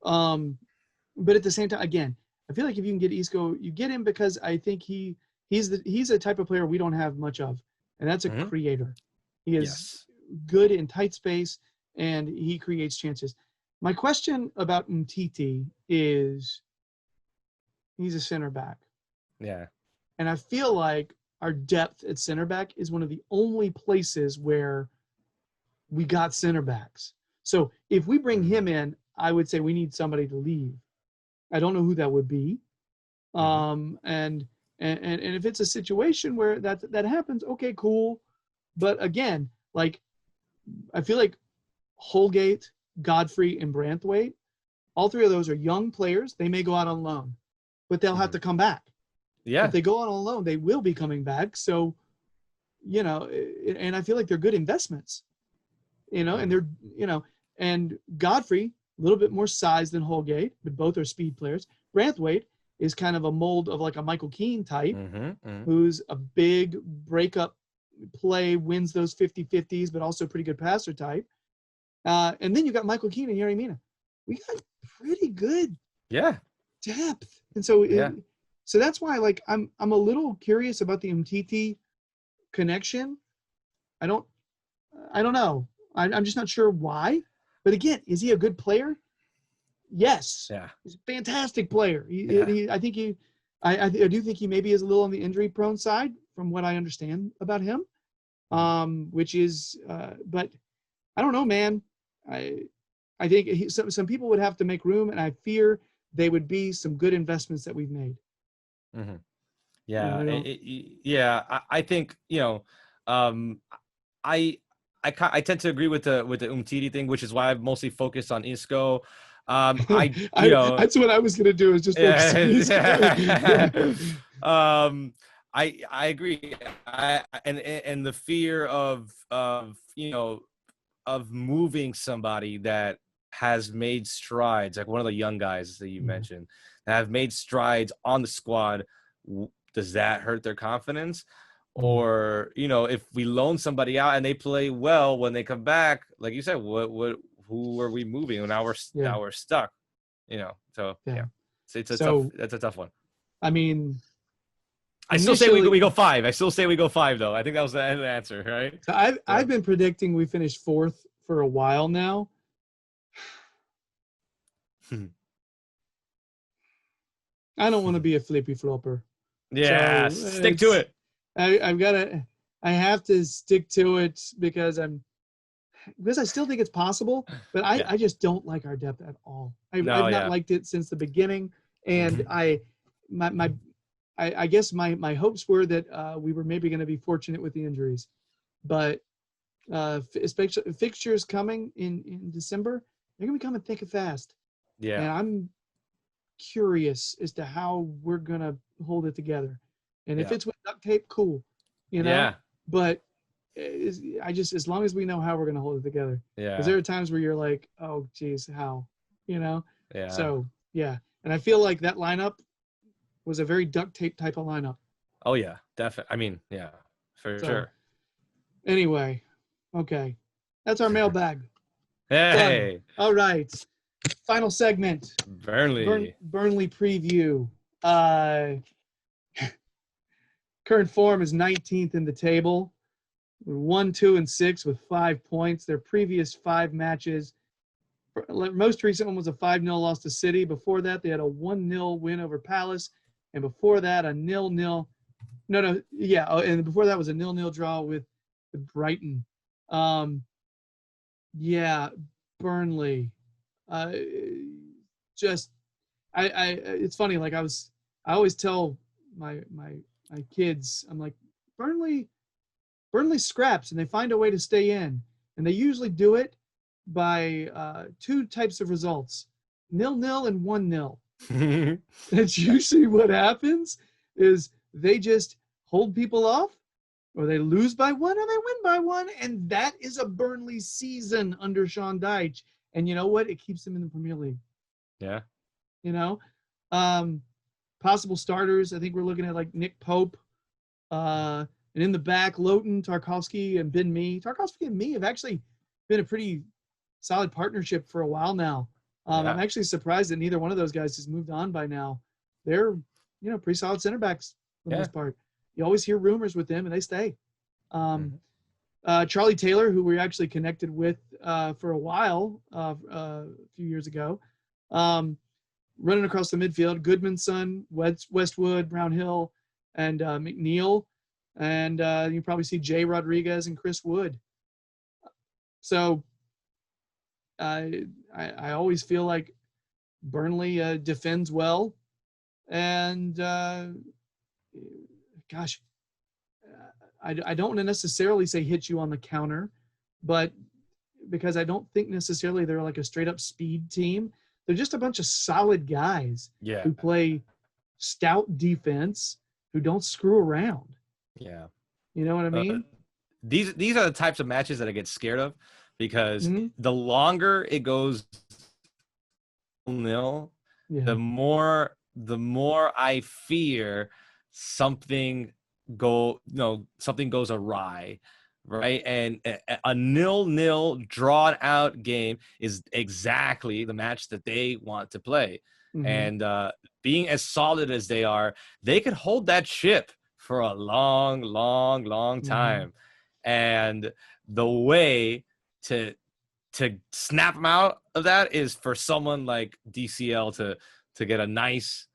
But at the same time, again, I feel like if you can get Isco, you get him because I think he's a type of player we don't have much of, and that's a creator. He is good in tight space, and he creates chances. My question about Umtiti is, he's a center back. Yeah. And I feel like our depth at center back is one of the only places where we got center backs. So if we bring him in, I would say we need somebody to leave. I don't know who that would be. And if it's a situation where that happens, okay, cool. But again, like, I feel like Holgate, Godfrey, and Branthwaite, all three of those are young players. They may go out on loan, but they'll have to come back. Yeah. If they go out on loan, they will be coming back. So, and I feel like they're good investments, and they're, and Godfrey, a little bit more size than Holgate, but both are speed players. Branthwaite is kind of a mold of like a Michael Keane type, who's a big breakup play, wins those 50-50s, but also pretty good passer type. And then you got Michael Keane and Yerry Mina. We got pretty good depth. And so So that's why, like, I'm a little curious about the Umtiti connection. I don't know. I'm just not sure why. But again, is he a good player? Yes. Yeah. He's a fantastic player. Yeah. I do think he maybe is a little on the injury prone side from what I understand about him. Which is, but I don't know, man. I think some people would have to make room, and I fear they would be some good investments that we've made. Mm-hmm. And Yeah. I don't. I think, I I tend to agree with the Umtiti thing, which is why I've mostly focused on Isco. That's what I was gonna do, is just focus on Yeah. Isco. I agree. And the fear of of moving somebody that has made strides, like one of the young guys that you mentioned, that have made strides on the squad. Does that hurt their confidence? Or, if we loan somebody out and they play well when they come back, like you said, who are we moving? Now we're stuck, So Yeah. it's So that's a tough one. I mean, I still say initially, we go 5. I still say we go 5 though. I think that was the answer, right? so I've been predicting we finish 4th for a while now. I don't want to be a flippy flopper. Yeah, So stick to it. I have to stick to it because I still think it's possible, but I just don't like our depth at all. I've not liked it since the beginning, and I guess my hopes were that we were maybe going to be fortunate with the injuries, but especially fixtures coming in December, they're going to be coming thick and fast. Yeah, and I'm curious as to how we're going to hold it together, and if it's with duct tape, cool, Yeah. But as long as we know how we're going to hold it together. Yeah. Because there are times where you're like, oh, geez, how, Yeah. So, yeah. And I feel like that lineup was a very duct tape type of lineup. Oh, yeah, definitely. I mean, yeah, for sure. Anyway, okay. That's our mailbag. Hey. Done. All right. Final segment. Burnley. Burnley preview. Current form is 19th in the table. 1, 2, and 6 with 5 points. Their previous 5 matches, most recent one was a 5-0 loss to City. Before that, they had a 1-0 win over Palace, and before that, a 0-0. And before that was a 0-0 draw with Brighton. Burnley. It's funny. Like I always tell my kids, I'm like, Burnley scraps and they find a way to stay in, and they usually do it by 2 types of results: 0-0 and 1-0. That's usually what happens. Is they just hold people off, or they lose by 1, or they win by 1, and that is a Burnley season under Sean Dyche. And you know what? It keeps them in the Premier League. Yeah. Possible starters, I think we're looking at like Nick Pope, and in the back, Lowton, Tarkowski, and Ben Mee. Tarkowski and Mee have actually been a pretty solid partnership for a while now. I'm actually surprised that neither one of those guys has moved on by now. They're, pretty solid center backs for the most part. You always hear rumors with them, and they stay. Charlie Taylor, who we actually connected with for a while a few years ago, running across the midfield. Goodmanson, Westwood, Brownhill, and McNeil. And you probably see Jay Rodriguez and Chris Wood. So I always feel like Burnley defends well. And, I don't want to necessarily say hit you on the counter, but because I don't think necessarily they're like a straight up speed team. They're just a bunch of solid guys who play stout defense, who don't screw around. Yeah. You know what I mean? These are the types of matches that I get scared of, because the longer it goes 0-0, the more I fear something goes awry, right? And a 0-0 drawn out game is exactly the match that they want to play. Mm-hmm. And being as solid as they are, they could hold that ship for a long, long, long Mm-hmm. time. And the way to snap them out of that is for someone like DCL to get a nice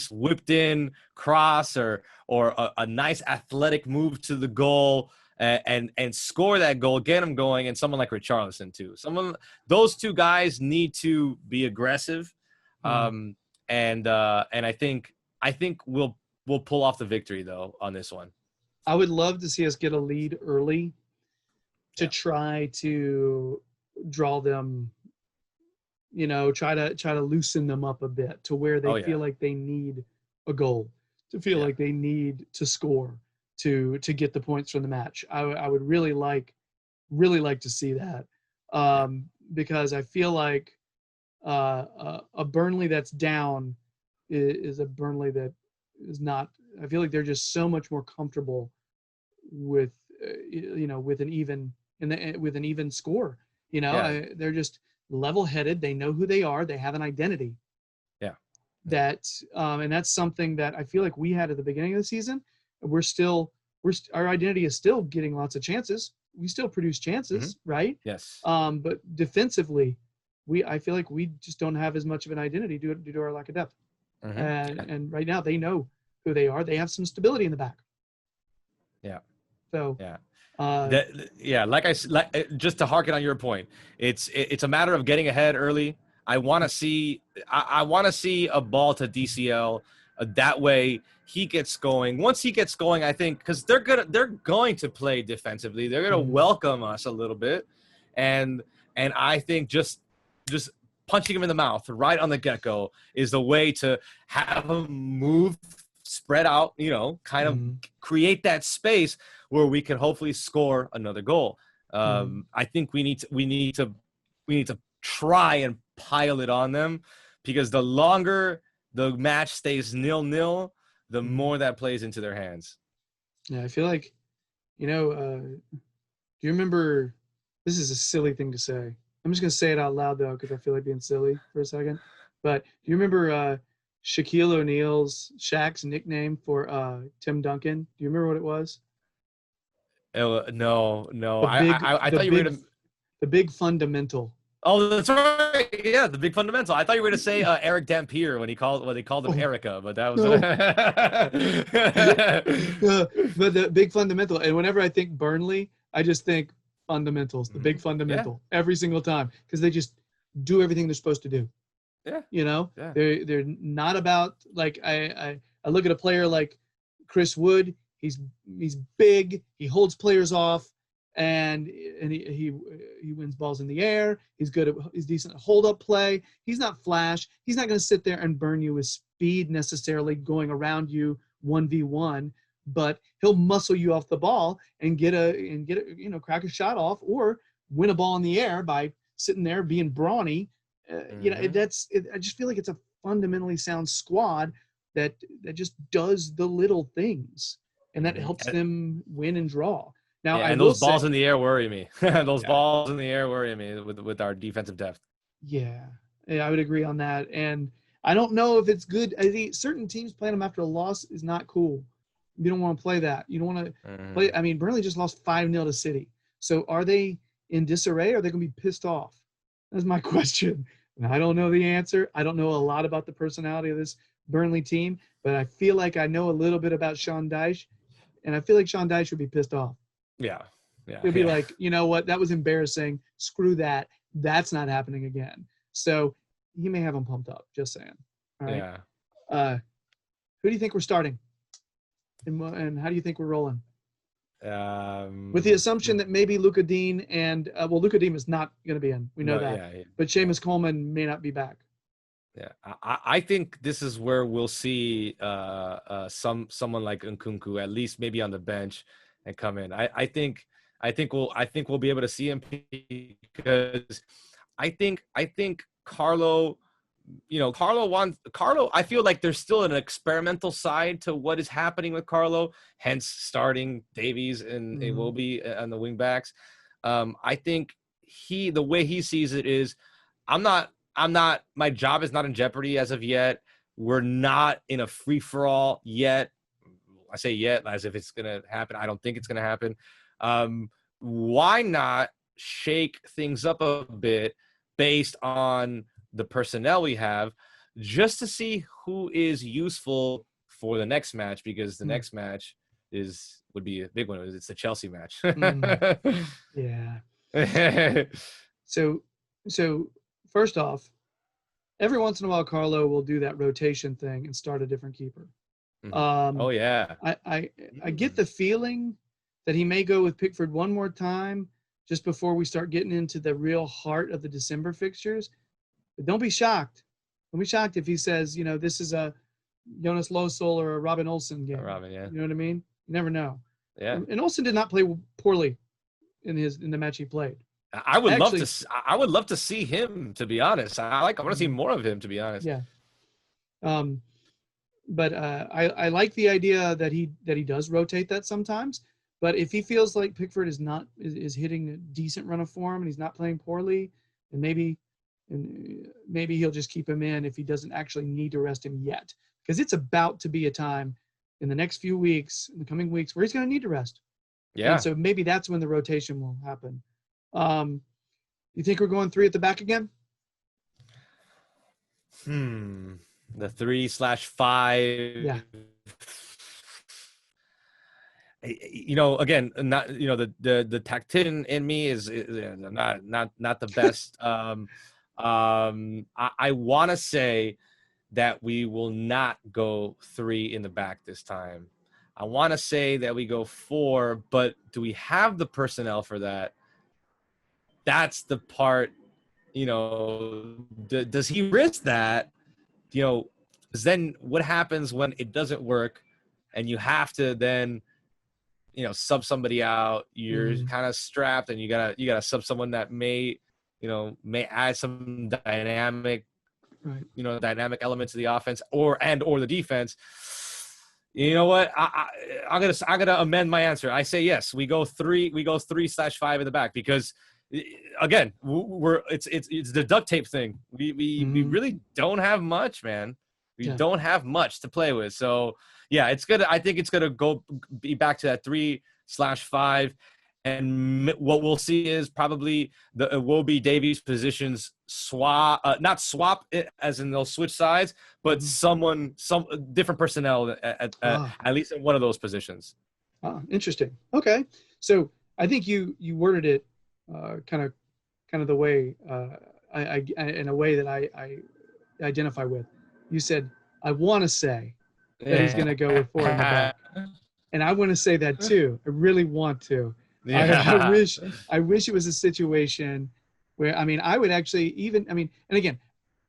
whipped in cross or a nice athletic move to the goal and score that goal, get them going, and someone like Richarlison too. Those two guys need to be aggressive, Mm-hmm. and I think we'll pull off the victory though on this one. I would love to see us get a lead early to Yeah. try to draw them, try to loosen them up a bit to where they Oh yeah. feel like they need a goal, to feel Yeah. like they need to score to get the points from the match. I would really like to see that, because I feel like a Burnley that's down is a Burnley that is not. I feel like they're just so much more comfortable with with an even with an even score. Yeah. They're just level-headed. They know who they are. They have an identity. Yeah. That and that's something that I feel like we had at the beginning of the season. Our identity is still getting lots of chances. We still produce chances, Mm-hmm. right? Yes. But defensively, I feel like we just don't have as much of an identity due to our lack of depth. Mm-hmm. And right now they know who they are. They have some stability in the back. Yeah. So Yeah. uh, Just to harken on your point, it's a matter of getting ahead early. I want to see a ball to DCL. That way he gets going. Once he gets going, I think because they're going to play defensively. They're gonna welcome us a little bit, and I think just punching him in the mouth right on the get go is the way to have him move, spread out. Kind of create that space where we can hopefully score another goal. I think we need to try and pile it on them, because the longer the match stays 0-0, the more that plays into their hands. Yeah, I feel like, do you remember? This is a silly thing to say. I'm just gonna say it out loud though, because I feel like being silly for a second. But do you remember Shaquille O'Neal's Shaq's nickname for Tim Duncan? Do you remember what it was? No. The big, I the thought you were big, gonna. the big fundamental. Oh, that's right. Yeah, the big fundamental. I thought you were going to say Eric Dampier when they called him Oh, Erica, but that was. no. But the big fundamental, and whenever I think Burnley, I just think fundamentals, the big fundamental, every single time, because they just do everything they're supposed to do. Yeah. Yeah. They're not about, like, I look at a player like Chris Wood. He's big. He holds players off, and he wins balls in the air. He's decent at hold up play. He's not flash. He's not going to sit there and burn you with speed necessarily going around you 1v1, but he'll muscle you off the ball and get a crack a shot off, or win a ball in the air by sitting there being brawny. I just feel like it's a fundamentally sound squad that just does the little things, and that helps them win and draw. Now, and those balls in the air worry me. Those balls in the air worry me with our defensive depth. Yeah, I would agree on that. And I don't know if it's good. I think certain teams playing them after a loss is not cool. You don't want to play that. You don't want to play. I mean, Burnley just lost 5-0 to City. So are they in disarray, or are they going to be pissed off? That's my question. And I don't know the answer. I don't know a lot about the personality of this Burnley team, but I feel like I know a little bit about Sean Dyche, and I feel like Sean Dyche would be pissed off. Yeah. He'll be like, you know what? That was embarrassing. Screw that. That's not happening again. So he may have them pumped up. Just saying. All right. Yeah. Who do you think we're starting? And how do you think we're rolling? With the assumption that maybe Luka Dean and Luka Dean is not going to be in. We know that. Yeah. But Seamus Coleman may not be back. Yeah, I think this is where we'll see someone like Nkunku at least maybe on the bench and come in. I think we'll be able to see him, because I think Carlo. Carlo. I feel like there's still an experimental side to what is happening with Carlo. Hence, starting Davies and Iwobi on the wing backs. I think the way he sees it is, I'm not my job is not in jeopardy as of yet. We're not in a free-for-all yet. I say yet as if it's going to happen. I don't think it's going to happen. Why not shake things up a bit based on the personnel we have, just to see who is useful for the next match, because the next match would be a big one. It's the Chelsea match. Yeah. So first off, every once in a while, Carlo will do that rotation thing and start a different keeper. Oh yeah. I get the feeling that he may go with Pickford one more time just before we start getting into the real heart of the December fixtures. But don't be shocked. Don't be shocked if he says, this is a Jonas Losol or a Robin Olsen game. Robin, yeah. You know what I mean? You never know. Yeah. And Olsen did not play poorly in the match he played. I would love to see him, to be honest. I want to see more of him, to be honest. Yeah. But I like the idea that he does rotate that sometimes. But if he feels like Pickford is hitting a decent run of form and he's not playing poorly, and maybe he'll just keep him in if he doesn't actually need to rest him yet, because it's about to be a time in the next few weeks, in the coming weeks, where he's going to need to rest. Yeah. And so maybe that's when the rotation will happen. You think we're going 3 at the back again? The 3/5. Yeah. Again, not the tactician in me is not the best. I want to say that we will not go 3 in the back this time. I want to say that we go 4, but do we have the personnel for that? That's the part. Does he risk that? Because then what happens when it doesn't work, and you have to then sub somebody out? You're kind of strapped, and you gotta sub someone that may add some dynamic, right? Dynamic elements to the offense or the defense. You know what? I'm gonna amend my answer. I say yes. We go 3/5 in the back, because again, it's the duct tape thing. We really don't have much, man. We don't have much to play with. So yeah, I think it's gonna be back to that 3/5, and what we'll see is probably the Iwobi Davies positions not swap it as in they'll switch sides, but some different personnel at least in one of those positions. Interesting. Okay, so I think you worded it kind of the way I in a way that I identify with. You said, I want to say that he's going to go with 4 in the back, and I want to say that too. I really want to. Yeah. I wish it was a situation where, I would actually and again,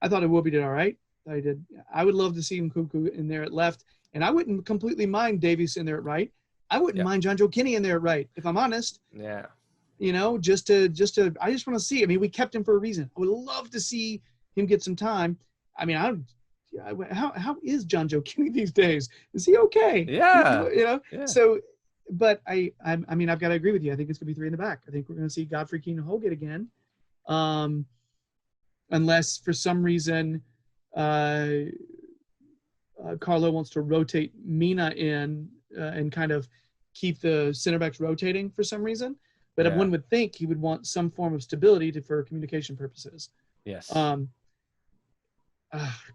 I thought Iwobi did all right. I would love to see Nkunku in there at left, and I wouldn't completely mind Davies in there at right. I wouldn't mind John Joe Kinney in there at right, if I'm honest. Yeah. Just to I just want to see. We kept him for a reason. I would love to see him get some time. How is John Joe Kinney these days? Is he okay? Yeah. Yeah. So, but I've got to agree with you. I think it's going to be 3 in the back. I think we're going to see Godfrey Keane Holgate again, unless for some reason Carlo wants to rotate Mina in and kind of keep the center backs rotating for some reason. But one would think he would want some form of stability for communication purposes. Yes.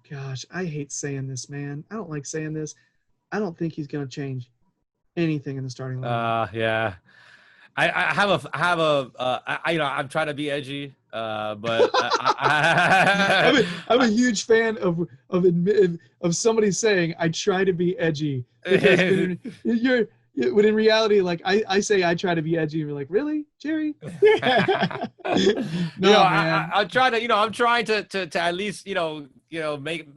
Gosh, I hate saying this, man. I don't like saying this. I don't think he's going to change anything in the starting line. Yeah. I'm trying to be edgy, but I'm a huge fan of somebody saying I try to be edgy, because when in reality, like I say I try to be edgy, and you're like, really, Gerry? Man. I'm trying to at least make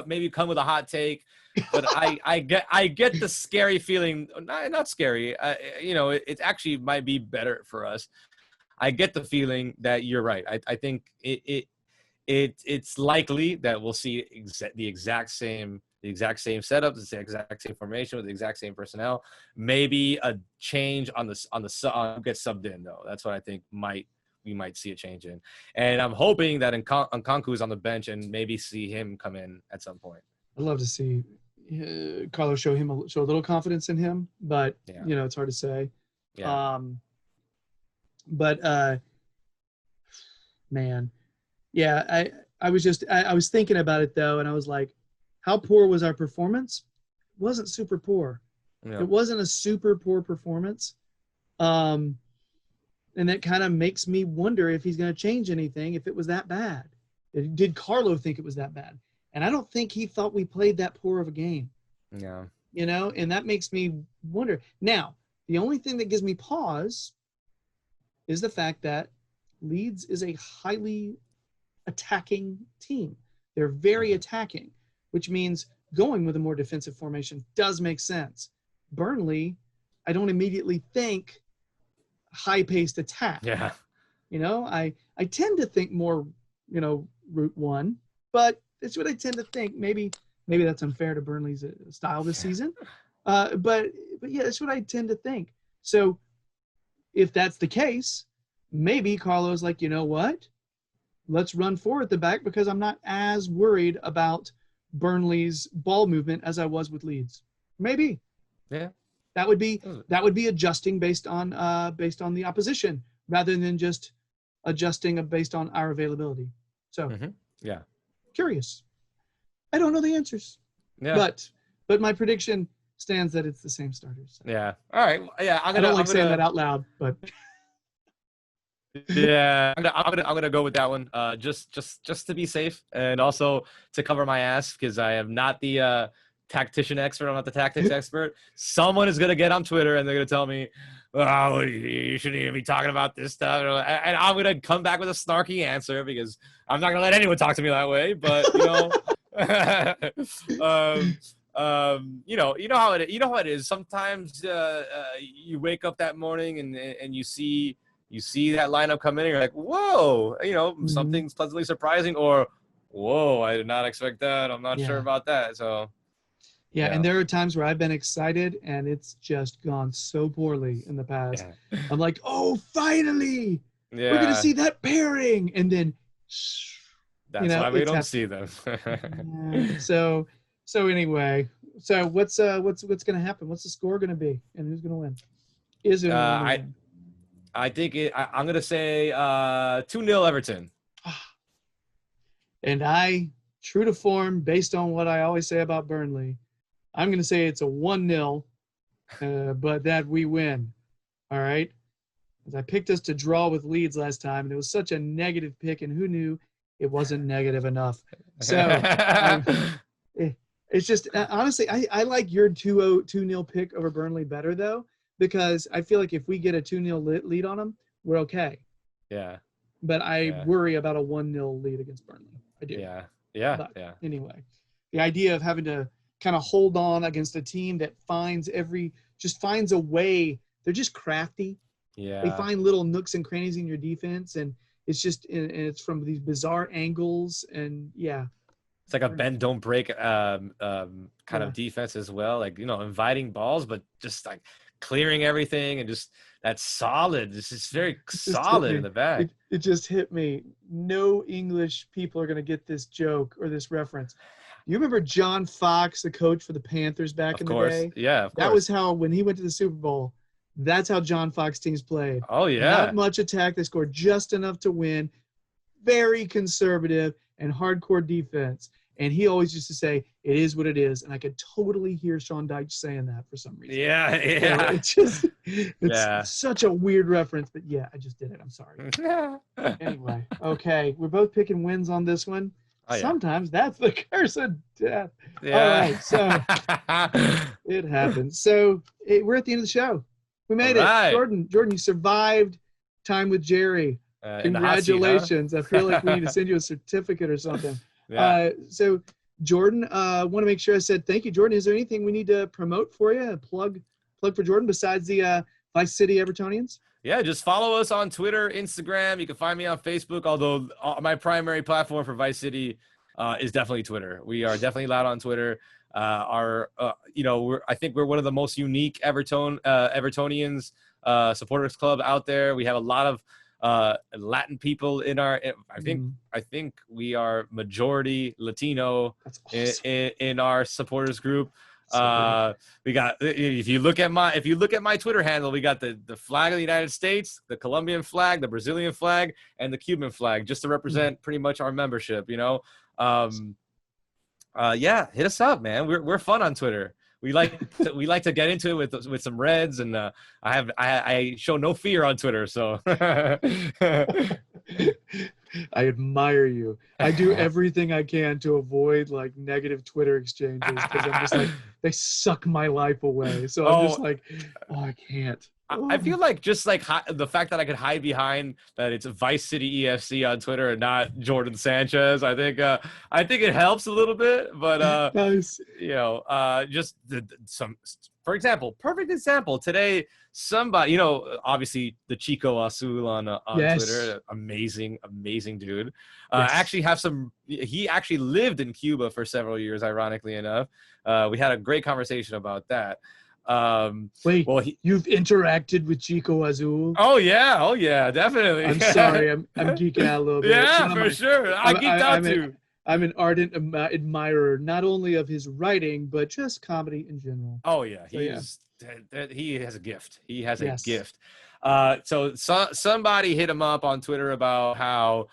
maybe come with a hot take, but I get the scary feeling. Not scary. It actually might be better for us. I get the feeling that you're right. I think it's likely that we'll see the exact same setup, the exact same formation with the exact same personnel. Maybe a change on who gets subbed in, though. That's what I think might we might see a change in. And I'm hoping that Nkunku is on the bench and maybe see him come in at some point. I'd love to see Carlos show a little confidence in him, but it's hard to say. Yeah. Man, yeah, I was thinking about it though, and I was like, how poor was our performance? It wasn't super poor. Yeah. It wasn't a super poor performance. And that kind of makes me wonder if he's going to change anything if it was that bad. Did Carlo think it was that bad? And I don't think he thought we played that poor of a game. Yeah. And that makes me wonder. Now, the only thing that gives me pause is the fact that Leeds is a highly attacking team. They're very attacking, which means going with a more defensive formation does make sense. Burnley, I don't immediately think high-paced attack. Yeah. I tend to think more, route one, but that's what I tend to think. Maybe that's unfair to Burnley's style this season. But yeah, that's what I tend to think. So if that's the case, maybe Carlo's like, you know what? Let's run forward at the back because I'm not as worried about Burnley's ball movement as I was with Leeds. Maybe. Yeah. That would be adjusting based on the opposition rather than just adjusting based on our availability. So yeah, curious. I don't know the answers. Yeah. But my prediction stands that it's the same starters. Yeah. All right. Yeah. I don't like saying that out loud, but yeah, I'm gonna go with that one. Just to be safe and also to cover my ass because I am not the tactician expert. I'm not the tactics expert. Someone is gonna get on Twitter and they're gonna tell me, "Oh, you shouldn't even be talking about this stuff," and I'm gonna come back with a snarky answer because I'm not gonna let anyone talk to me that way. But you know how it is. Sometimes you wake up that morning and you see that lineup come in and you're like, whoa, something's pleasantly surprising, or whoa, I did not expect that. I'm not sure about that. So yeah, and there are times where I've been excited and it's just gone so poorly in the past. Yeah. I'm like, oh, finally, we're gonna see that pairing, and then that's why we don't see them. So anyway, so what's gonna happen? What's the score gonna be, and who's gonna win? Is it? I think I'm gonna say 2-0 Everton. And true to form, based on what I always say about Burnley, I'm gonna say it's a 1-0, but that we win. All right. As I picked us to draw with Leeds last time, and it was such a negative pick, and who knew it wasn't negative enough. So it's just honestly, I like your 2-0 pick over Burnley better though, because I feel like if we get a 2-0 lead on them, we're okay. Yeah. But I worry about a 1-0 lead against Burnley. I do. Yeah. But anyway, the idea of having to kind of hold on against a team that finds a way. They're just crafty. Yeah. They find little nooks and crannies in your defense, and it's from these bizarre angles, and it's like a bend don't break kind of defense as well, like inviting balls but just like clearing everything, and just that's solid. This is very solid in the back. It just hit me. No English people are going to get this joke or this reference. You remember John Fox, the coach for the Panthers back in the day? Yeah, of course. That was how, when he went to the Super Bowl, that's how John Fox teams played. Oh, yeah. Not much attack. They scored just enough to win. Very conservative and hardcore defense. And he always used to say, it is what it is. And I could totally hear Sean Dyche saying that for some reason. Yeah. So it's such a weird reference. But yeah, I just did it. I'm sorry. Anyway, okay. We're both picking wins on this one. Oh, yeah. Sometimes that's the curse of death. Yeah. All right, so it happens. So we're at the end of the show. We made it. Jordan, you survived time with Gerry. Congratulations. Seat, huh? I feel like we need to send you a certificate or something. Yeah. So Jordan, want to make sure I said thank you. Jordan, is there anything we need to promote for you? Plug for Jordan besides the Vice City Evertonians? Yeah, just follow us on Twitter, Instagram. You can find me on Facebook, although my primary platform for Vice City is definitely Twitter. We are definitely loud on Twitter. I think we're one of the most unique Evertonians supporters club out there. We have a lot of Latin people in our. I think we are majority Latino. That's awesome. in our supporters group. So We got, if you look at my Twitter handle, we got the flag of the United States, the Colombian flag, the Brazilian flag, and the Cuban flag, just to represent pretty much our membership. Yeah, hit us up, man. We're fun on Twitter. We like to get into it with some Reds, and I show no fear on Twitter. So I admire you. I do everything I can to avoid like negative Twitter exchanges because I'm just like they suck my life away. So I'm just like, oh, I can't. I feel like just like the fact that I could hide behind that it's Vice City EFC on Twitter and not Jordan Sanchez. I think it helps a little bit, but nice. Just for example, perfect example today. Somebody, obviously the Chico Azul on Yes. Twitter, amazing dude. Yes. He actually lived in Cuba for several years, ironically enough. We had a great conversation about that. Wait, you've interacted with Chico Azul? Oh yeah, definitely. I'm sorry, I'm geeking out a little bit. Yeah, for sure. I geeked out too. I'm an ardent admirer, not only of his writing, but just comedy in general. Oh yeah, he has a gift. He has a gift. So somebody hit him up on Twitter about how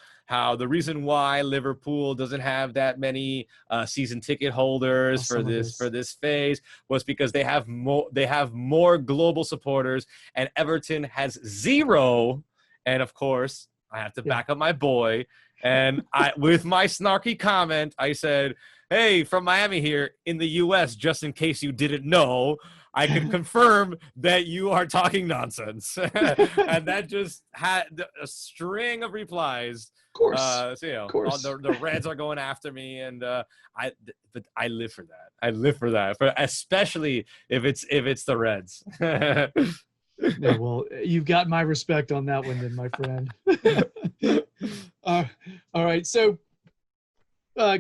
the reason why Liverpool doesn't have that many season ticket holders for this phase was because they have more global supporters, and Everton has 0. And of course, I have to back up my boy. And with my snarky comment, I said, "Hey, from Miami here in the U.S., just in case you didn't know, I can confirm that you are talking nonsense." And that just had a string of replies. Of course. Of course. The Reds are going after me, and but I live for that. I live for that, especially if it's the Reds. Yeah, well, you've got my respect on that one, then, my friend. All right, so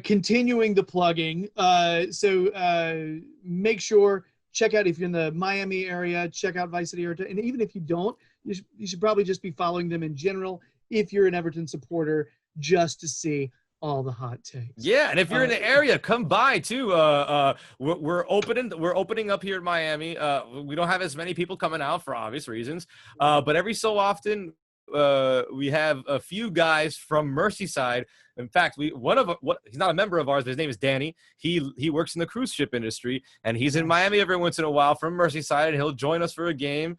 continuing the plugging. Make sure, check out, if you're in the Miami area, check out Vice City Everton. And even if you don't, you should probably just be following them in general if you're an Everton supporter, just to see all the hot takes. Yeah, and if you're in the area, come by too. We're opening up here in Miami. We don't have as many people coming out for obvious reasons, but every so often we have a few guys from Merseyside. In fact, he's not a member of ours, but his name is Danny. He works in the cruise ship industry, and he's in Miami every once in a while from Merseyside, and he'll join us for a game.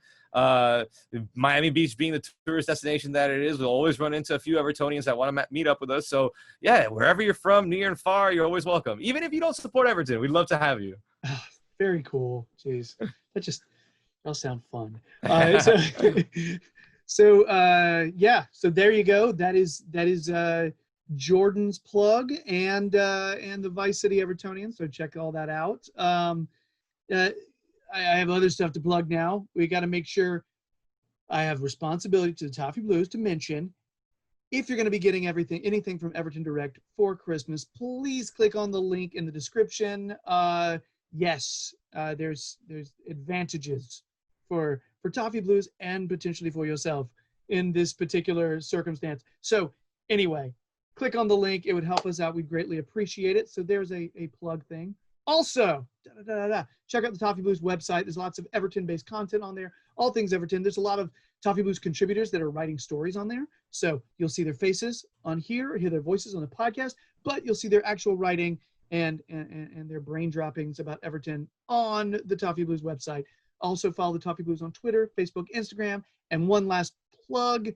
Miami Beach being the tourist destination that it is, we'll always run into a few Evertonians that want to meet up with us. So yeah, wherever you're from, near and far, you're always welcome. Even if you don't support Everton, we'd love to have you. Very cool. Jeez, that'll sound fun. So there you go. That is Jordan's plug and the Vice City Evertonians. So check all that out. I have other stuff to plug now. We got to make sure I have responsibility to the Toffee Blues to mention, if you're going to be getting anything from Everton Direct for Christmas, please click on the link in the description. There's advantages for Toffee Blues and potentially for yourself in this particular circumstance. So anyway, click on the link. It would help us out. We'd greatly appreciate it. So there's a plug thing. Also, check out the Toffee Blues website. There's lots of Everton-based content on there, all things Everton. There's a lot of Toffee Blues contributors that are writing stories on there. So you'll see their faces on here, hear their voices on the podcast, but you'll see their actual writing and their brain droppings about Everton on the Toffee Blues website. Also follow the Toffee Blues on Twitter, Facebook, Instagram. And one last plug.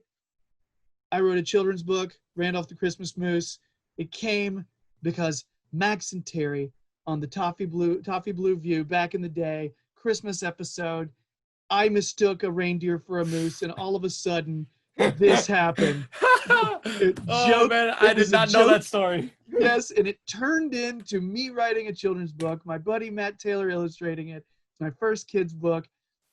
I wrote a children's book, Randolph the Christmas Moose. It came because Max and Terry on the Toffee Blue View back in the day, Christmas episode, I mistook a reindeer for a moose, and all of a sudden, this happened. Man, I did not know that story. Yes, and it turned into me writing a children's book, my buddy Matt Taylor illustrating it. It's my first kid's book,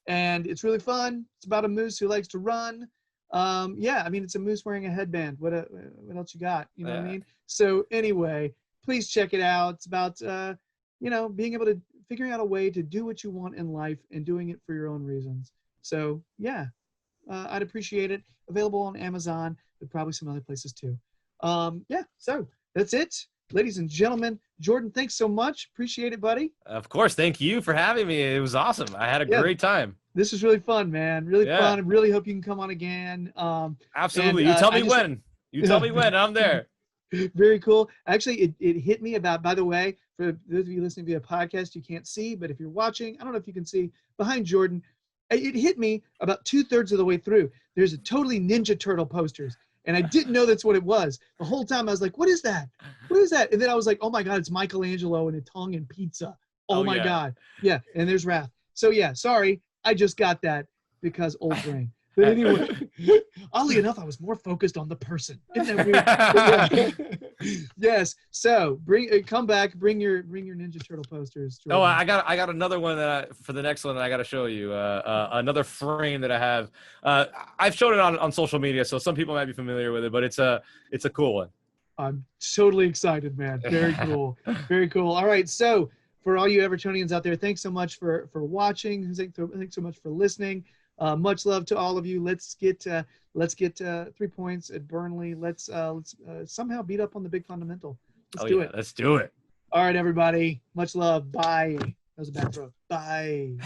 and it's really fun. It's about a moose who likes to run. It's a moose wearing a headband. What else you got? You know what I mean? So anyway, please check it out. It's about, being able to figuring out a way to do what you want in life and doing it for your own reasons. So yeah, I'd appreciate it. Available on Amazon, but probably some other places too. Yeah, so that's it. Ladies and gentlemen, Jordan, thanks so much. Appreciate it, buddy. Of course. Thank you for having me. It was awesome. I had a Yeah, great time. this was really fun, man. Really Yeah, fun. I really hope you can come on again. absolutely. You tell me when. You tell me when. I'm there. Very cool. Actually, it hit me about, by the way, for those of you listening via podcast, you can't see, but if you're watching, I don't know if you can see behind Jordan, it hit me about 2/3 of the way through. There's a totally Ninja Turtle posters. And I didn't know that's what it was. The whole time I was like, what is that? What is that? And then I was like, oh my God, it's Michelangelo and a tongue and pizza. Oh my yeah. God. Yeah. And there's Wrath. So yeah, sorry. I just got that because old brain. But anyway, oddly enough, I was more focused on the person. Isn't that weird? Yeah. Yes. So come back, bring your Ninja Turtle posters. Jordan. Oh, I got another one for the next one that I got to show you. Another frame that I have. I've shown it on social media, so some people might be familiar with it, but it's a cool one. I'm totally excited, man. Very cool. Very cool. All right. So for all you Evertonians out there, thanks so much for watching. Thanks so much for listening. Much love to all of you. Let's get 3 points at Burnley. Let's somehow beat up on the big fundamental. Let's do it. Let's do it. All right, everybody. Much love. Bye. That was a bad throw. Bye.